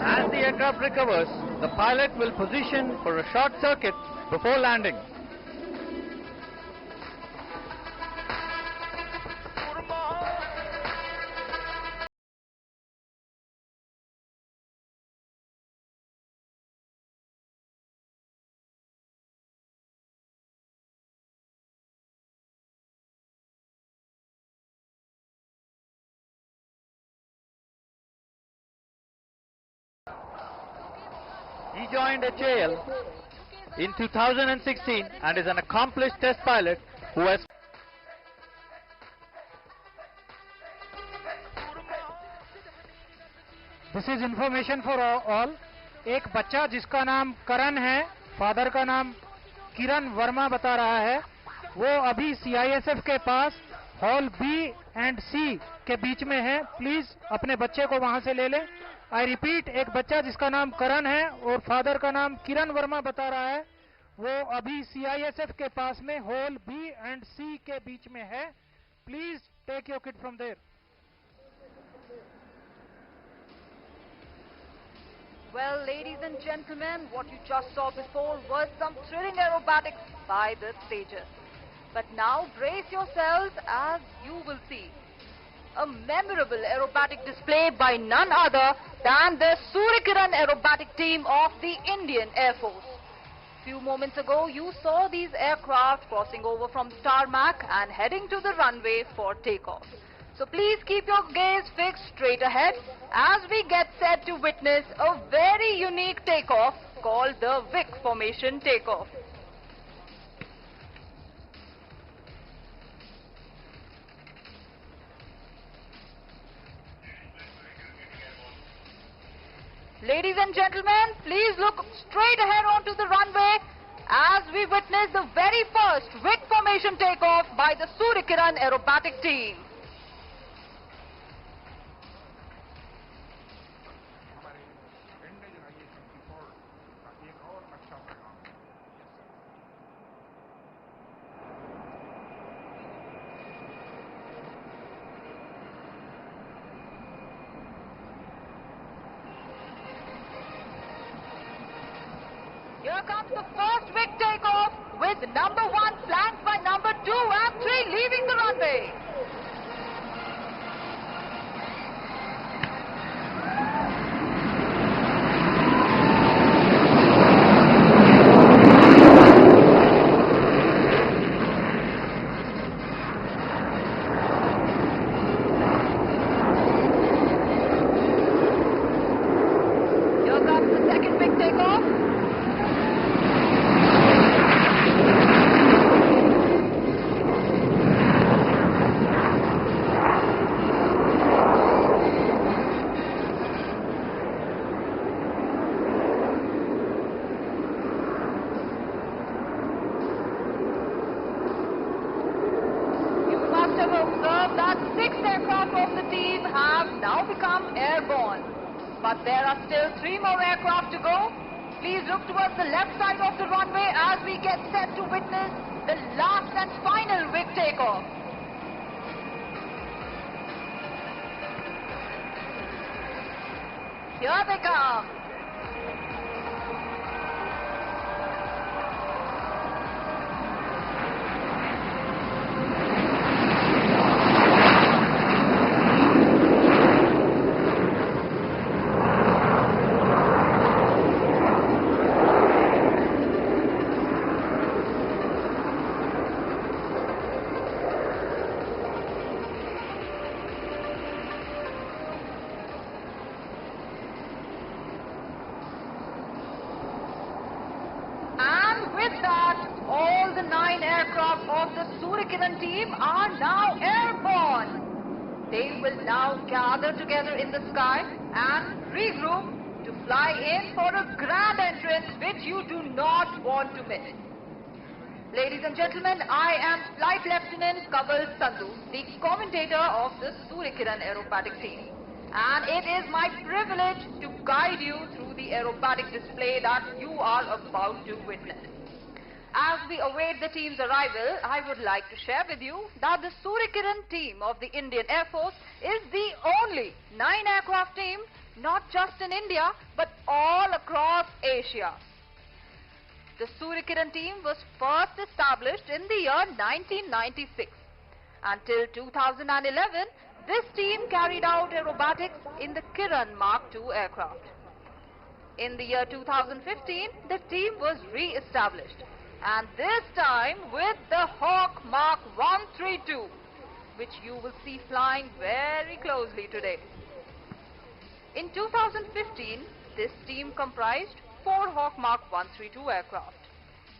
As the aircraft recovers, the pilot will position for a short circuit before landing. He joined HAL in 2016 and is an accomplished test pilot who has this is information for all. एक बच्चा जिसका नाम करण है, father का नाम किरण वर्मा बता रहा है, वो अभी CISF के पास हॉल बी एंड सी के बीच में है. प्लीज अपने बच्चे को वहां से ले लें. आई रिपीट, एक बच्चा जिसका नाम करण है और फादर का नाम किरण वर्मा बता रहा है, वो अभी CISF के पास में हॉल बी एंड सी के बीच में है. Please take your kid from there. Well, ladies and gentlemen, what you just saw before was some thrilling aerobatics by the stages. But now brace yourselves as you will see a memorable aerobatic display by none other than the Suryakiran aerobatic team of the Indian Air Force. Few moments ago, you saw these aircraft crossing over from tarmac and heading to the runway for takeoff. So please keep your gaze fixed straight ahead as we get set to witness a very unique takeoff called the Vic Formation takeoff. Ladies and gentlemen, please look straight ahead onto the runway as we witness the very first Vic Formation takeoff by the Suryakiran aerobatic team. Here comes the first Vic takeoff with number 1 flanked by number 2 and 3 leaving the runway. Here comes the second Vic takeoff. Have observed that 6 aircraft of the team have now become airborne. But there are still 3 more aircraft to go. Please look towards the left side of the runway as we get set to witness the last and final Vic takeoff. Here they come. With that, all the 9 aircraft of the Suryakiran team are now airborne. They will now gather together in the sky and regroup to fly in for a grand entrance which you do not want to miss. Ladies and gentlemen, I am Flight Lieutenant Kaval Sandhu, the commentator of the Suryakiran aerobatic team. And it is my privilege to guide you through the aerobatic display that you are about to witness. As we await the team's arrival, I would like to share with you that the Suryakiran team of the Indian Air Force is the only 9-aircraft team, not just in India, but all across Asia. The Suryakiran team was first established in the year 1996. Until 2011, this team carried out aerobatics in the Kiran Mark II aircraft. In the year 2015, the team was re-established, and this time with the Hawk Mark 132, which you will see flying very closely today. In 2015, this team comprised 4 Hawk Mark 132 aircraft.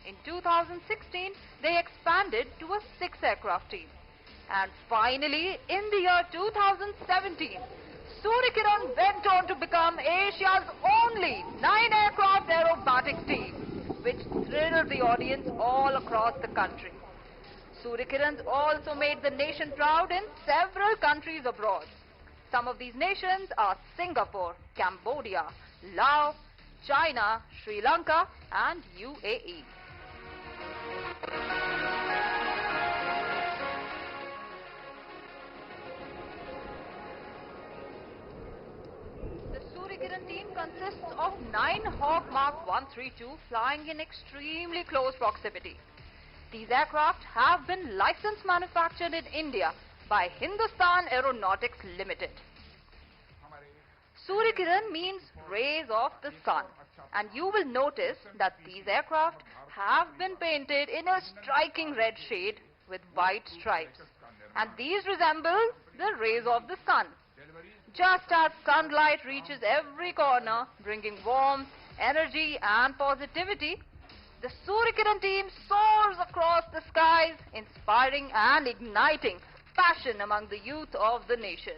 In 2016, they expanded to a 6-aircraft team. And finally, in the year 2017, Suryakiran went on to become Asia's only 9-aircraft aerobatic team, which thrilled the audience all across the country. Suryakiran also made the nation proud in several countries abroad. Some of these nations are Singapore, Cambodia, Laos, China, Sri Lanka, and UAE. The Suryakiran team consists of 9 Hawk Mark 132 flying in extremely close proximity. These aircraft have been licensed manufactured in India by Hindustan Aeronautics Limited. Suryakiran means rays of the sun, and you will notice that these aircraft have been painted in a striking red shade with white stripes, and these resemble the rays of the sun. Just as sunlight reaches every corner, bringing warmth, energy and positivity, the Suryakiran team soars across the skies, inspiring and igniting passion among the youth of the nation.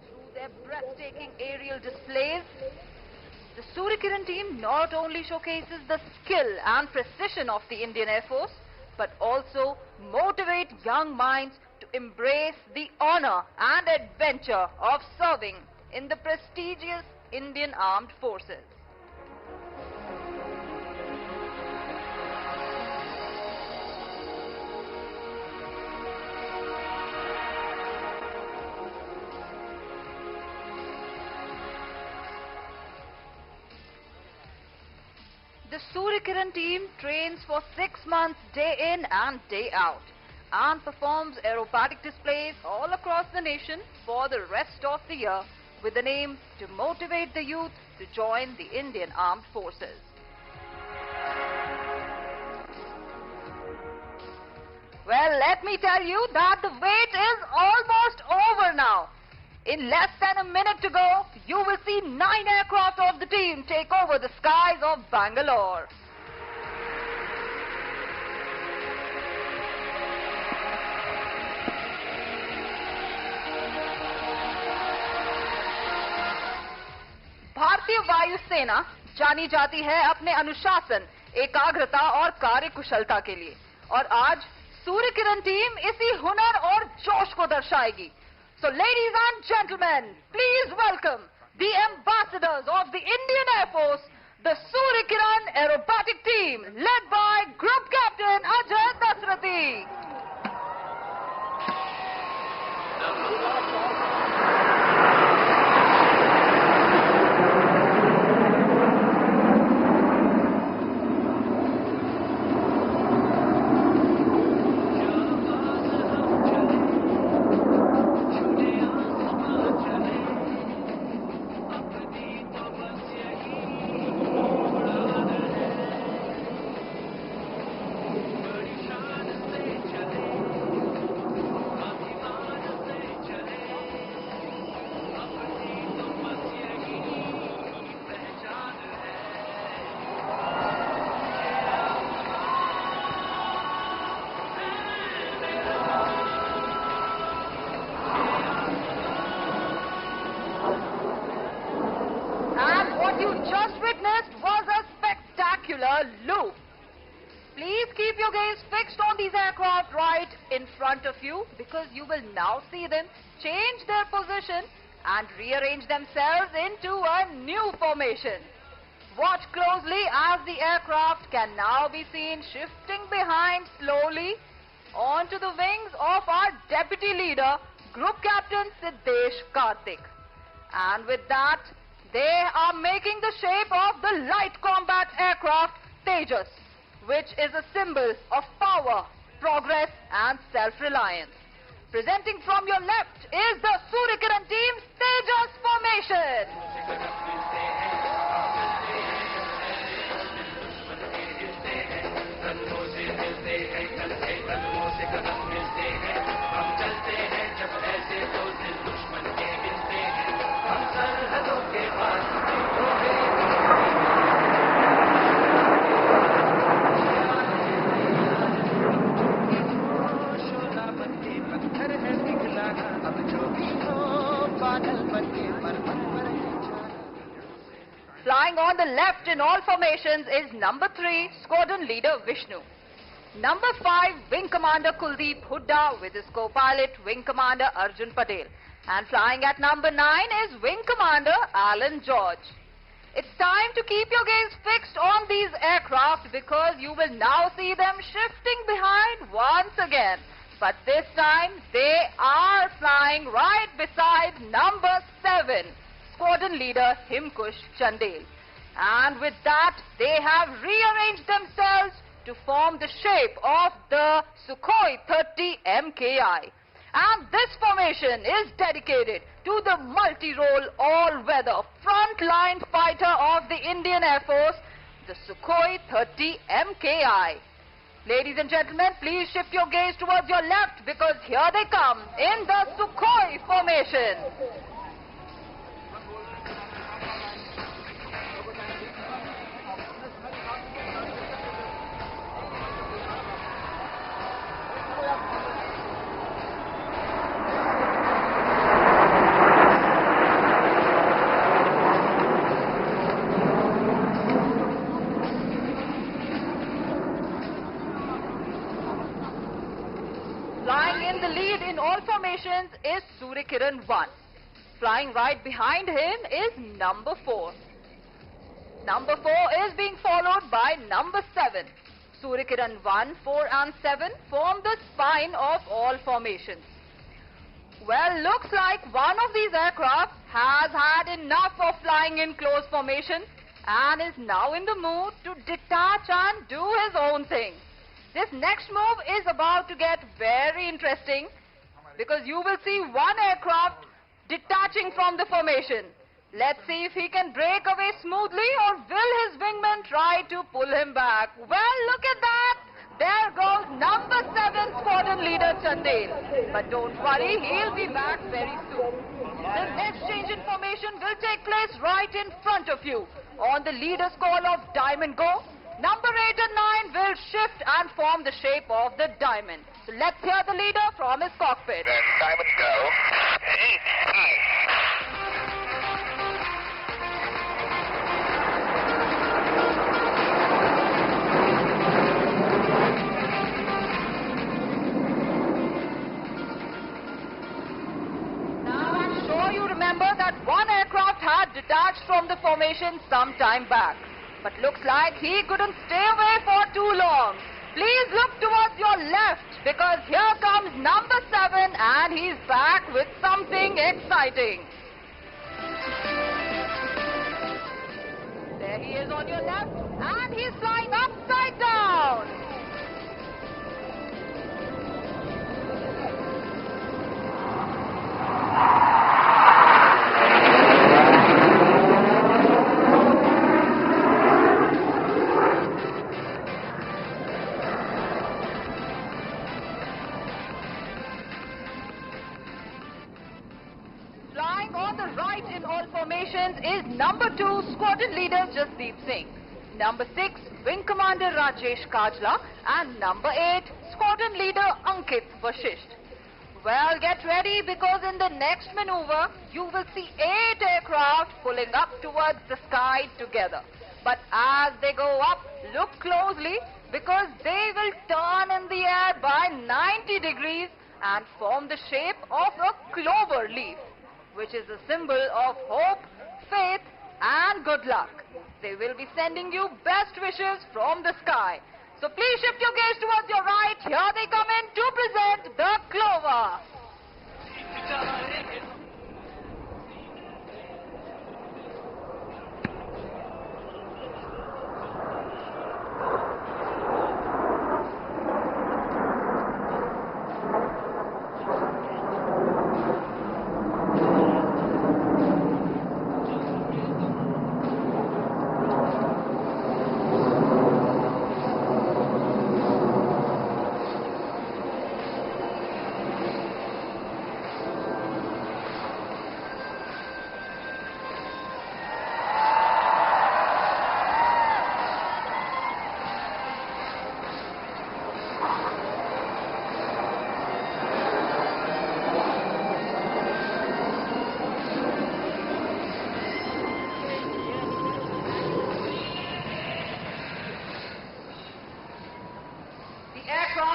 Through their breathtaking aerial displays, the Suryakiran team not only showcases the skill and precision of the Indian Air Force, but also motivate young minds to embrace the honor and adventure of serving in the prestigious Indian Armed Forces. The Suryakiran team trains for 6 months day in and day out and performs aerobatic displays all across the nation for the rest of the year with the aim to motivate the youth to join the Indian Armed Forces. Well, let me tell you that the wait is almost over now. In less than a minute to go, you will see 9 aircraft of the team take over the skies of Bangalore. भारतीय वायुसेना जानी जाती है अपने अनुशासन, एकाग्रता और कार्यकुशलता के लिए, और आज सूर्यकिरण टीम इसी हुनर और जोश को दर्शाएगी. So ladies and gentlemen, please welcome the ambassadors of the Indian Air Force, the Suryakiran Aerobatic Team, led by Group Captain Ajay Dasrathi. Loop. Please keep your gaze fixed on these aircraft right in front of you, because you will now see them change their position and rearrange themselves into a new formation. Watch closely as the aircraft can now be seen shifting behind slowly onto the wings of our Deputy Leader, Group Captain Siddesh Karthik. And with that, they are making the shape of the light combat aircraft Tejas, which is a symbol of power, progress and self-reliance. Presenting from your left is the Suryakiran team's Tejas formation. Flying on the left in all formations is number 3, Squadron Leader Vishnu. Number 5, Wing Commander Kuldeep Hooda with his co-pilot Wing Commander Arjun Patel. And flying at number 9 is Wing Commander Alan George. It's time to keep your gaze fixed on these aircraft because you will now see them shifting behind once again. But this time they are flying right beside number 7. Squadron Leader Himkush Chandel. And with that, they have rearranged themselves to form the shape of the Sukhoi 30 MKI. And this formation is dedicated to the multi-role all-weather frontline fighter of the Indian Air Force, the Sukhoi 30 MKI. Ladies and gentlemen, please shift your gaze towards your left because here they come in the Sukhoi formation. Flying in the lead in all formations is Suryakiran 1. Flying right behind him is number 4. Number 4 is being followed by number 7. Suryakiran 1, 4 and 7 form the spine of all formations. Well, looks like one of these aircraft has had enough of flying in close formation and is now in the mood to detach and do his own thing. This next move is about to get very interesting because you will see one aircraft detaching from the formation. Let's see if he can break away smoothly or will his wingman try to pull him back. Well, look at that. There goes number 7 Squadron Leader Chandel. But don't worry, he'll be back very soon. This exchange in formation will take place right in front of you. On the leader's call of Diamond Go, number 8 and 9 will shift and form the shape of the diamond. So let's hear the leader from his cockpit. Then Diamond Go, 8, Now I'm sure you remember that one aircraft had detached from the formation some time back. But looks like he couldn't stay away for too long. Please look towards your left because here comes number 7 and he's back with something exciting. There he is on your left and he's flying upside down. Flying on the right in all formations is number 2 Squadron Leader Jasdeep Singh, number 6 Wing Commander Rajesh Kajla and number 8 Squadron Leader Ankit Vashisht. Well, get ready because in the next maneuver you will see 8 aircraft pulling up towards the sky together. But as they go up, look closely because they will turn in the air by 90 degrees and form the shape of a clover leaf, which is a symbol of hope, faith, and good luck. They will be sending you best wishes from the sky. So please shift your gaze towards your right. Here they come in to present the clover.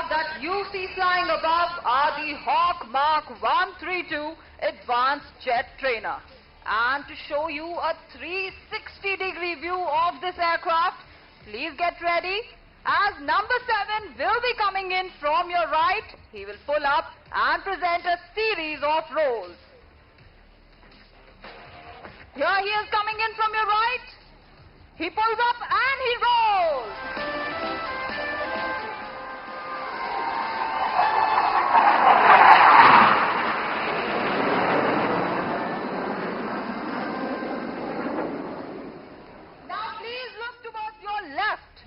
That you see flying above are the Hawk Mark 132 Advanced Jet Trainer. And to show you a 360-degree view of this aircraft, please get ready, as number 7 will be coming in from your right. He will pull up and present a series of rolls. Here he is coming in from your right. He pulls up and he rolls.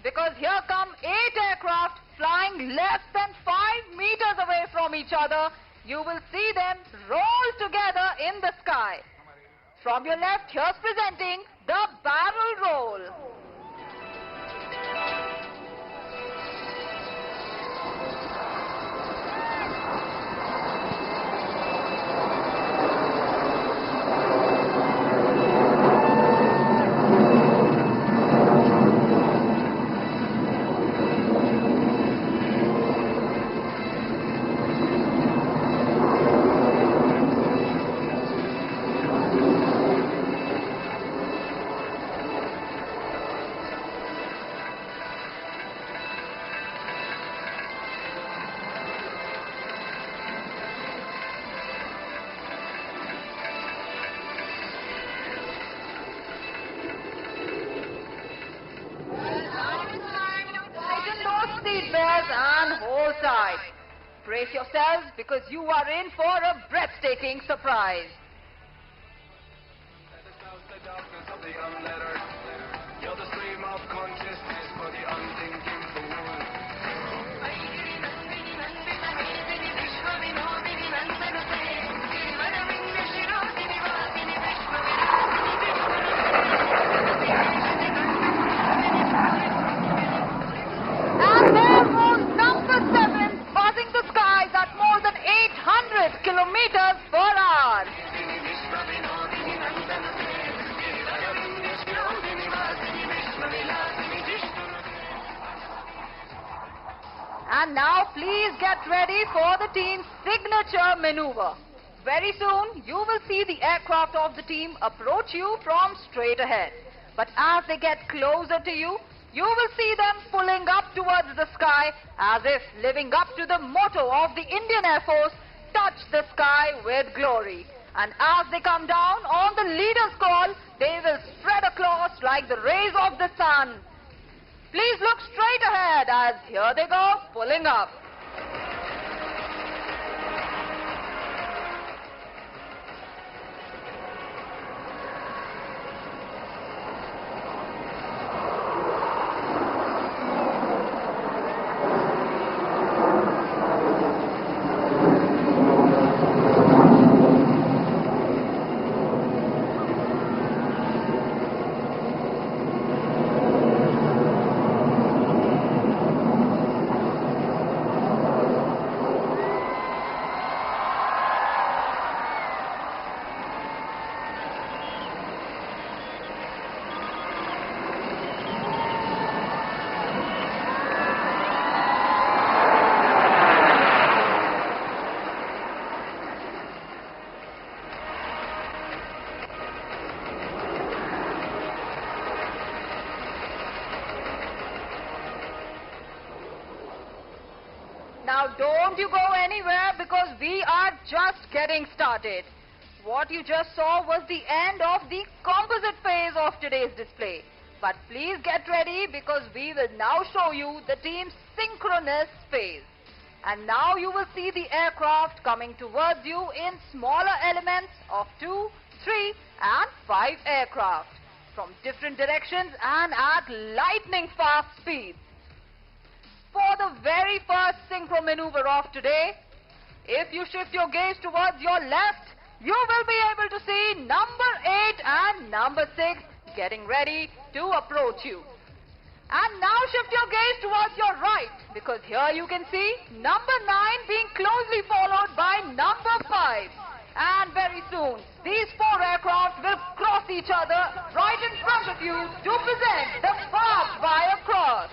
Because here come 8 aircraft flying less than 5 meters away from each other. You will see them roll together in the sky. From your left, here's presenting the barrel roll. Seatbelts and hold tight. Brace yourselves because you are in for a breathtaking surprise. You're the stream of consciousness for the unthinking fool. And there goes number 7, buzzing the skies at more than 800 kilometers per hour. And now please get ready for the team's signature maneuver. Very soon you will see the aircraft of the team approach you from straight ahead. But as they get closer to you, you will see them pulling up towards the sky as if living up to the motto of the Indian Air Force, touch the sky with glory. And as they come down on the leader's call, they will spread across like the rays of the sun. Please look straight ahead as here they go, pulling up. Now don't you go anywhere because we are just getting started. What you just saw was the end of the composite phase of today's display. But please get ready because we will now show you the team's synchronous phase. And now you will see the aircraft coming towards you in smaller elements of 2, 3 and 5 aircraft from different directions and at lightning fast speeds. For the very first synchro maneuver of today, if you shift your gaze towards your left, you will be able to see number 8 and number 6 getting ready to approach you. And now shift your gaze towards your right because here you can see number 9 being closely followed by number 5. And very soon, these 4 aircraft will cross each other right in front of you to present the fast wire cross.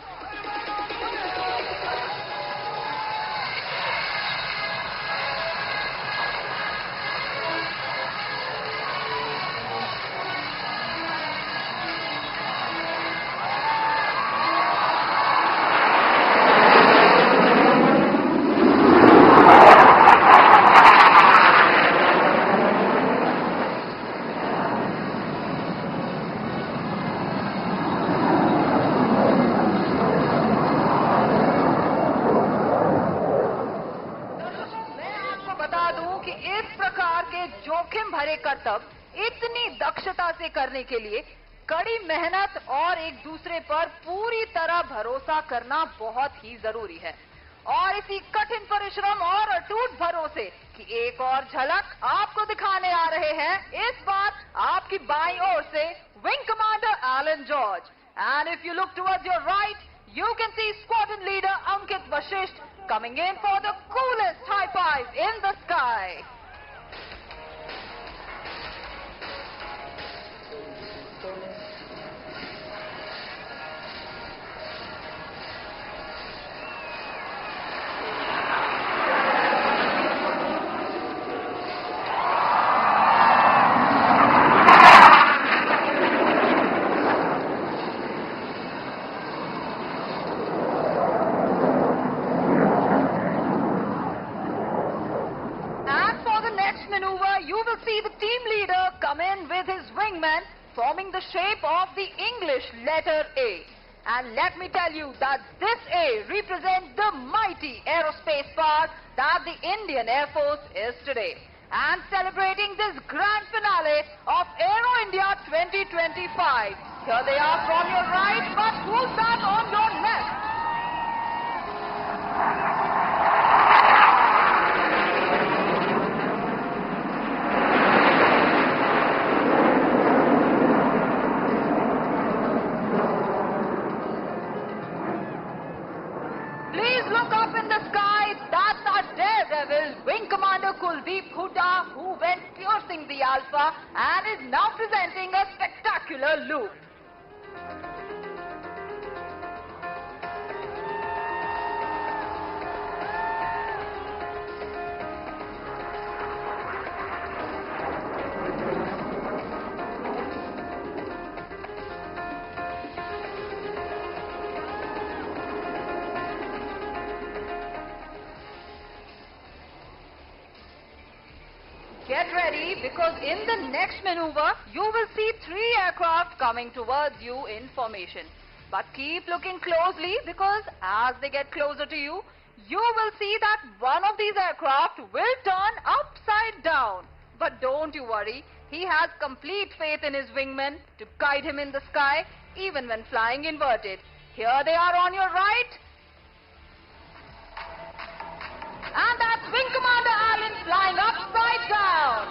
जोखिम भरे कर्तव्य इतनी दक्षता से करने के लिए कड़ी मेहनत और एक दूसरे पर पूरी तरह भरोसा करना बहुत ही जरूरी है। और इसी कठिन परिश्रम और अटूट भरोसे की एक और झलक आपको दिखाने आ रहे हैं इस बार आपकी बाईं ओर से wing commander Alan George. And if you look towards your right, you can see squadron leader Ankit Vashisht coming in for the coolest high five in the sky. Forming the shape of the English letter A. And let me tell you that this A represents the mighty aerospace power that the Indian Air Force is today. And celebrating this grand finale of Aero India 2025. Here they are from your right, but who's that on your left? Wing Commander Kuldeep Hooda, who went piercing the Alpha and is now presenting a spectacular loop. Get ready because in the next maneuver, you will see 3 aircraft coming towards you in formation. But keep looking closely because as they get closer to you, you will see that one of these aircraft will turn upside down. But don't you worry, he has complete faith in his wingmen to guide him in the sky even when flying inverted. Here they are on your right. And that's Wing Commander Allen flying upside down.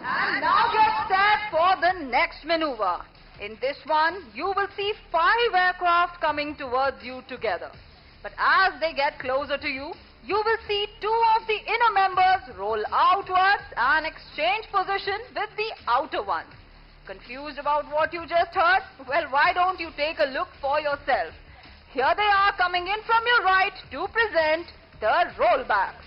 And now get set for the next maneuver. In this one, you will see 5 aircraft coming towards you together. But as they get closer to you, you will see 2 of the inner members roll outwards and exchange position with the outer ones. Confused about what you just heard? Well, why don't you take a look for yourself? Here they are coming in from your right to present the rollbacks.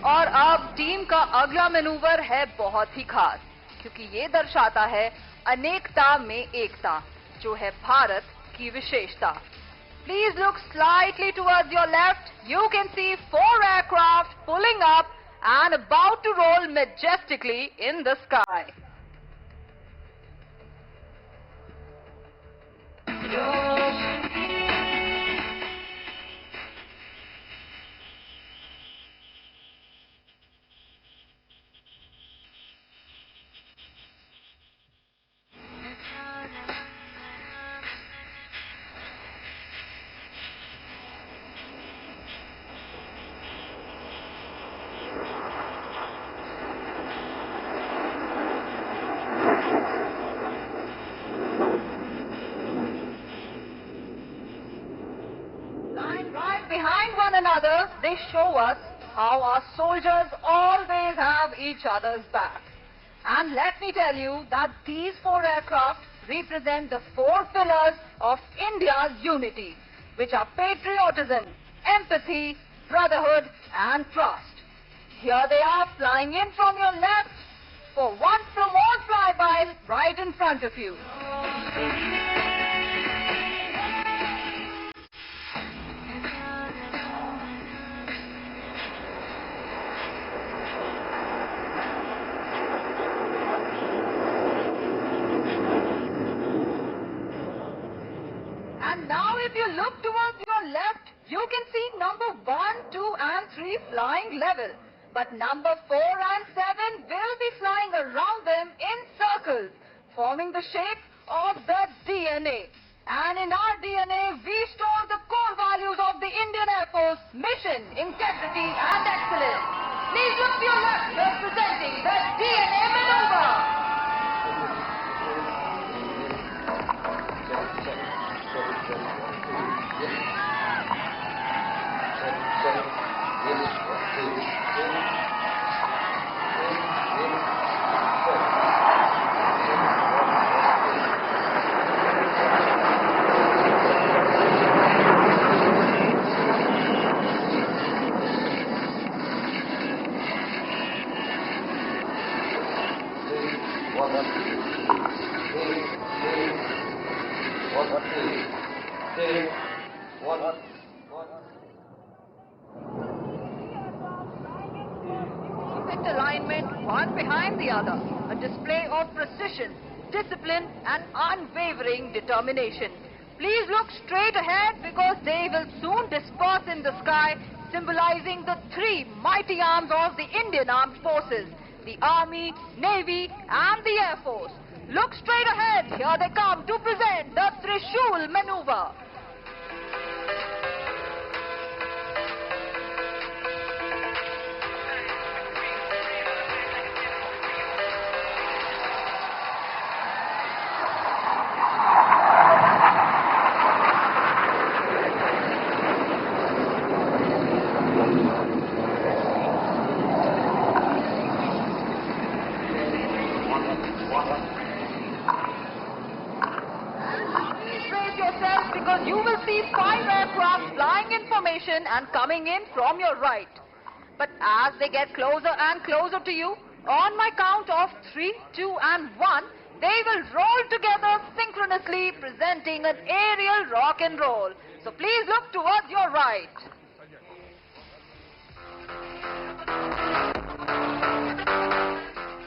और अब team का अगला manoeuvre है बहुत ही खास, क्योंकि ये दर्शाता है अनेकता में एकता, जो है भारत की विशेषता. Please look slightly towards your left. You can see 4 aircraft pulling up and about to roll majestically in the sky. Lying right behind one another, they show us how our soldiers always have each other's back. And let me tell you that these 4 aircraft represent the 4 pillars of India's unity, which are patriotism, empathy, brotherhood and trust. Here they are flying in from your left for one more flyby right in front of you. And now if you look towards your left, you can see number 1, 2 and 3 flying level. But number 4 and 7 will be flying around them in circles, forming the shape of the DNA. And in our DNA, we store the core values of the Indian Air Force: mission, integrity and excellence. Please look to your left, representing the DNA maneuver. Perfect alignment, one behind the other. A display of precision, discipline and unwavering determination. Please look straight ahead, because they will soon disperse in the sky, symbolizing the 3 mighty arms of the Indian Armed Forces: the Army, Navy and the Air Force. Look straight ahead. Here they come to present the Trishul maneuver. Because you will see 5 aircraft flying in formation and coming in from your right. But as they get closer and closer to you, on my count of 3, 2 and 1, they will roll together synchronously, presenting an aerial rock and roll. So please look towards your right.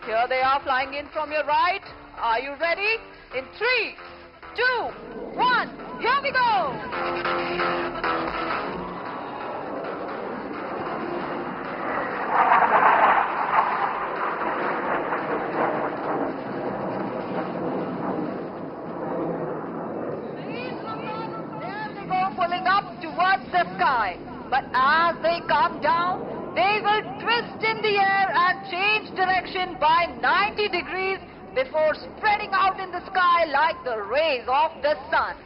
Here they are flying in from your right. Are you ready? In 3, 2, 1. Here we go. There they go, pulling up towards the sky. But as they come down, they will twist in the air and change direction by 90 degrees before spreading out in the sky like the rays of the sun.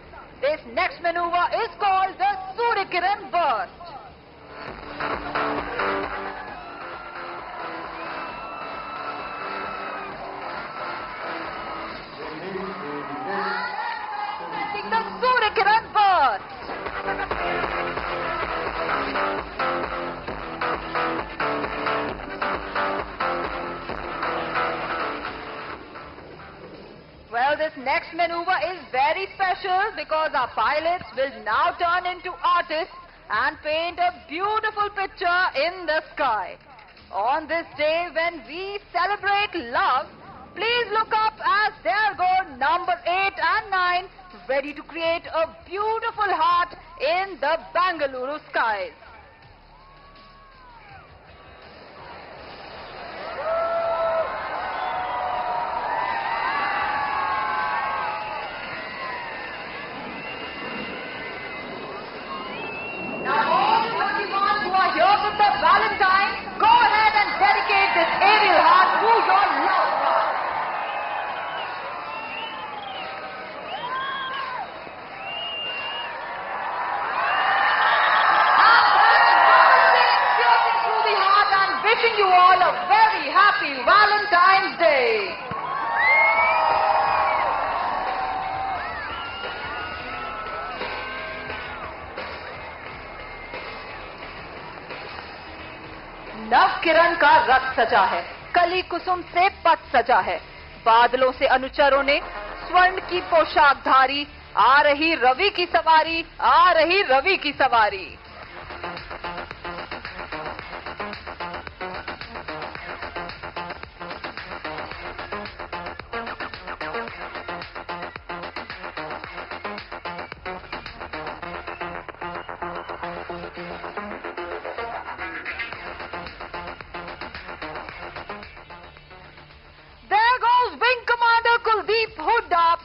This next maneuver is called the Suryakiran burst. The Suryakiran burst. Well, this next maneuver is very special because our pilots will now turn into artists and paint a beautiful picture in the sky. On this day when we celebrate love, please look up as there go number 8 and 9 ready to create a beautiful heart in the Bengaluru skies. Now all the 21 who are here with the Valentine, go ahead and dedicate this aerial heart to your loved one. Through the heart and wishing you all a very happy Valentine's Day. नव किरण का रथ सजा है, कली कुसुम से पथ सजा है, बादलों से अनुचरों ने स्वर्ण की पोशाक धारी, आ रही रवि की सवारी, आ रही रवि की सवारी.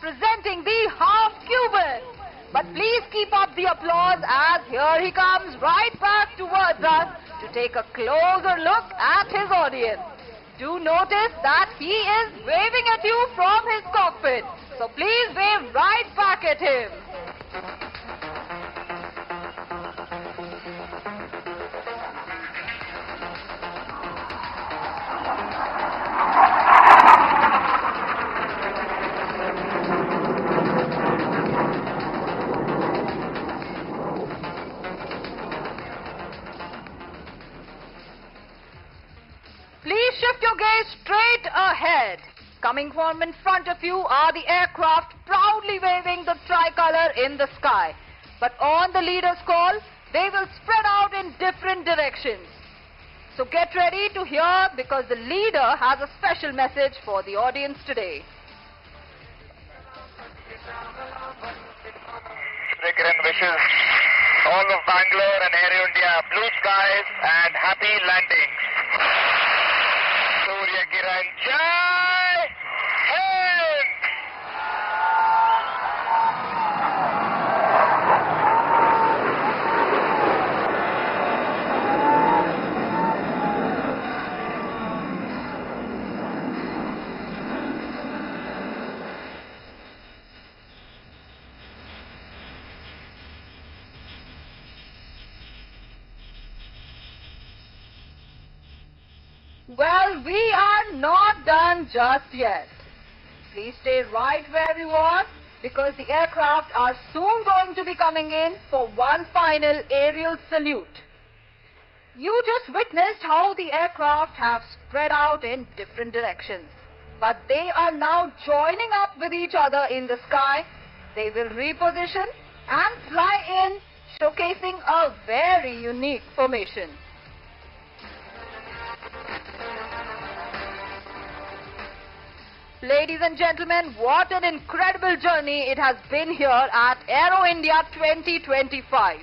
Presenting the half Cuban. But please keep up the applause as here he comes right back towards us to take a closer look at his audience. Do notice that he is waving at you from his cockpit. So please wave right back at him. Please shift your gaze straight ahead. Coming from in front of you are the aircraft proudly waving the tricolor in the sky. But on the leader's call, they will spread out in different directions. So get ready to hear because the leader has a special message for the audience today. Suryakiran wishes all of Bangalore and Air India blue skies and happy landings. Suryakiran Jai Hind! Well, we are not done just yet. Please stay right where you are because the aircraft are soon going to be coming in for one final aerial salute. You just witnessed how the aircraft have spread out in different directions. But they are now joining up with each other in the sky. They will reposition and fly in, showcasing a very unique formation. Ladies and gentlemen, what an incredible journey it has been here at Aero India 2025.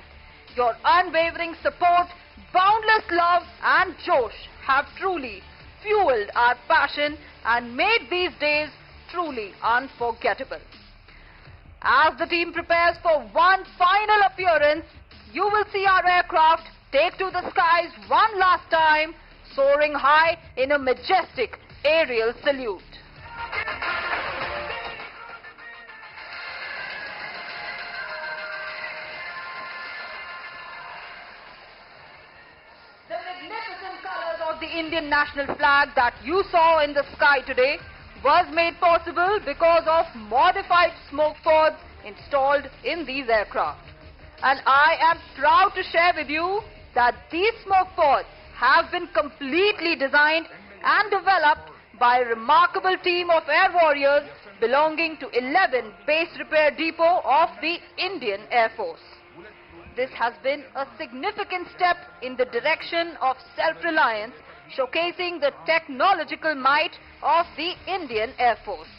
Your unwavering support, boundless love and Josh have truly fueled our passion and made these days truly unforgettable. As the team prepares for one final appearance, you will see our aircraft take to the skies one last time, soaring high in a majestic aerial salute. The magnificent colors of the Indian national flag that you saw in the sky today was made possible because of modified smoke pods installed in these aircraft. And I am proud to share with you that these smoke pods have been completely designed and developed by a remarkable team of air warriors belonging to 11 Base Repair Depot of the Indian Air Force. This has been a significant step in the direction of self-reliance, showcasing the technological might of the Indian Air Force.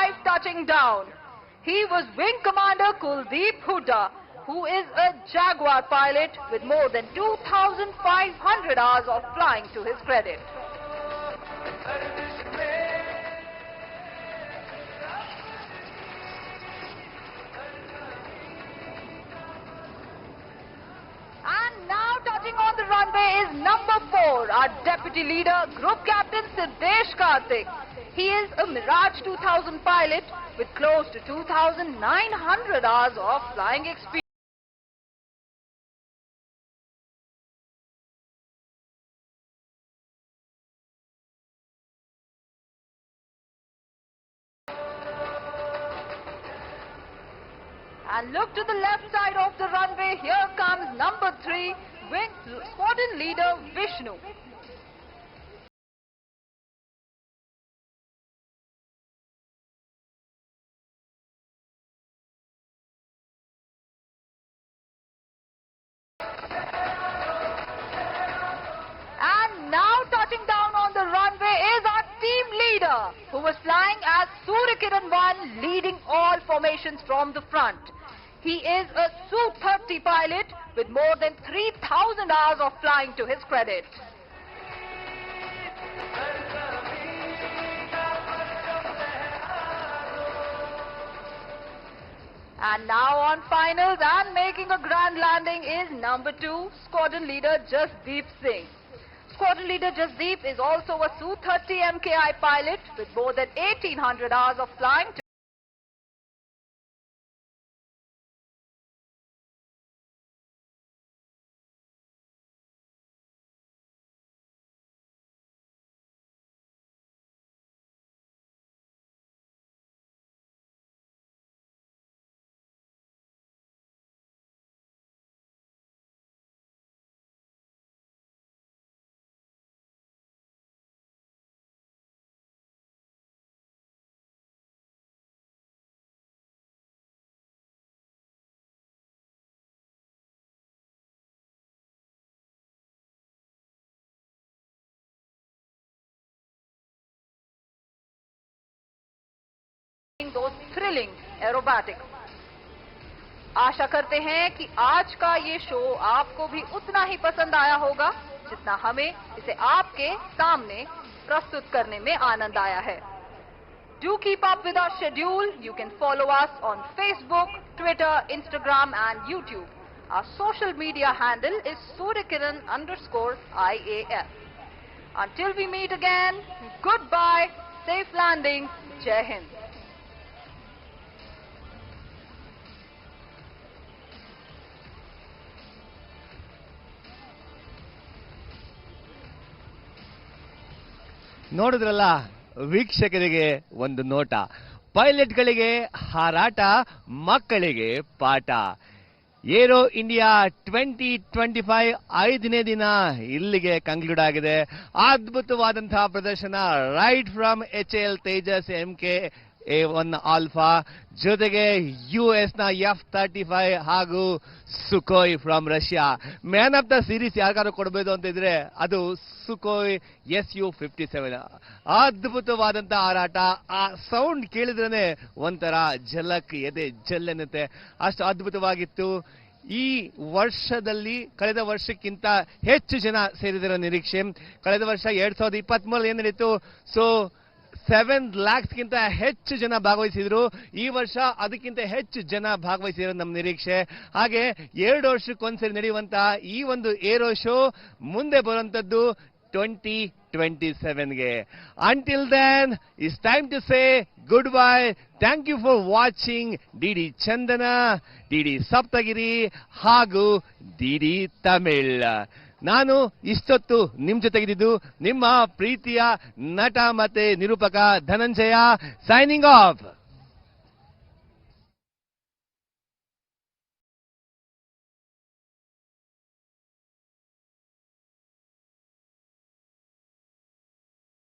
5 touching down. He was Wing Commander Kuldeep Hooda, who is a Jaguar pilot with more than 2,500 hours of flying to his credit. And now touching on the runway is number 4, our Deputy Leader, Group Captain Siddesh Karthik. He is a Mirage 2000 pilot with close to 2,900 hours of flying experience. And look to the left side of the runway. Here comes number 3, Wing Squadron Leader Vishnu. And now touching down on the runway is our team leader, who was flying as Suryakiran 1, leading all formations from the front. He is a Su-30 pilot with more than 3,000 hours of flying to his credit. And now on finals and making a grand landing is number 2, Squadron Leader Jasdeep Singh. Squadron Leader Jasdeep is also a Su-30 MKI pilot with more than 1,800 hours of flying. Those thrilling aerobatics. आशा करते हैं कि आज का ये show आपको भी उतना ही पसंद आया होगा जितना हमें इसे आपके सामने प्रस्तुत करने में आनंद आया है. Do keep up with our schedule. You can follow us on Facebook, Twitter, Instagram and YouTube. Our social media handle is Suryakiran_IAF. Until we meet again, goodbye, safe landings, Jai Hind. ನೋಡಿದ್ರಲ್ಲ ವೀಕ್ಷಕರಿಗೆ ಒಂದು ನೋಟ, ಪೈಲಟ್ಗಳಿಗೆ ಹಾರಾಟ, ಮಕ್ಕಳಿಗೆ ಪಾಠ. Aero India 2025 5ನೇ ದಿನ ಇಲ್ಲಿಗೆ ಕಂಕ್ಲೂಡ್ ಆಗಿದೆ. ಅದ್ಭುತವಾದಂತಹ ಪ್ರದರ್ಶನ right from HAL Tejas MK-A1 alpha ಜೊತೆಗೆ US ನ F-35 ಹಾಗೂ Sukhoi from Russia. Man of the series ಯಾರಿಗಾರು ಕೊಡಬೇಕು ಅಂತ ಇದ್ರೆ ಅದು ಸುಕೋಯ್ Su-57. ಅದ್ಭುತವಾದಂತಹ ಹಾರಾಟ. ಆ ಸೌಂಡ್ ಕೇಳಿದ್ರೇನೆ ಒಂಥರ ಝಲಕ್ ಎದೆ ಜಲ್ಲೆನ್ನುತ್ತೆ, ಅಷ್ಟು ಅದ್ಭುತವಾಗಿತ್ತು. ಈ ವರ್ಷದಲ್ಲಿ ಕಳೆದ ವರ್ಷಕ್ಕಿಂತ ಹೆಚ್ಚು ಜನ ಸೇರಿದರ ನಿರೀಕ್ಷೆ. ಕಳೆದ ವರ್ಷ 2023 ಏನ್ ನಡೀತು, ಸೊ 7 lakhsಗಿಂತ ಹೆಚ್ಚು ಜನ ಭಾಗವಹಿಸಿದ್ರು. ಈ ವರ್ಷ ಅದಕ್ಕಿಂತ ಹೆಚ್ಚು ಜನ ಭಾಗವಹಿಸಿರೋ ನಮ್ಮ ನಿರೀಕ್ಷೆ. ಹಾಗೆ 2 ವರ್ಷಕ್ಕೊಂದ್ಸರಿ ನಡೆಯುವಂತಹ ಈ ಒಂದು ಏರೋ ಶೋ ಮುಂದೆ ಬರುವಂತದ್ದು 2027ಗೆ. Until then, it's time to say goodbye. Thank you for watching DD Chandana, DD Saptagiri ಹಾಗೂ DD Tamil. ನಾನು ಇಷ್ಟೊತ್ತು ನಿಮ್ ಜೊತೆಗಿದ್ದು ನಿಮ್ಮ ಪ್ರೀತಿಯ ನಟ ಮತ್ತೆ ನಿರೂಪಕ ಧನಂಜಯ, ಸೈನಿಂಗ್ ಆಫ್.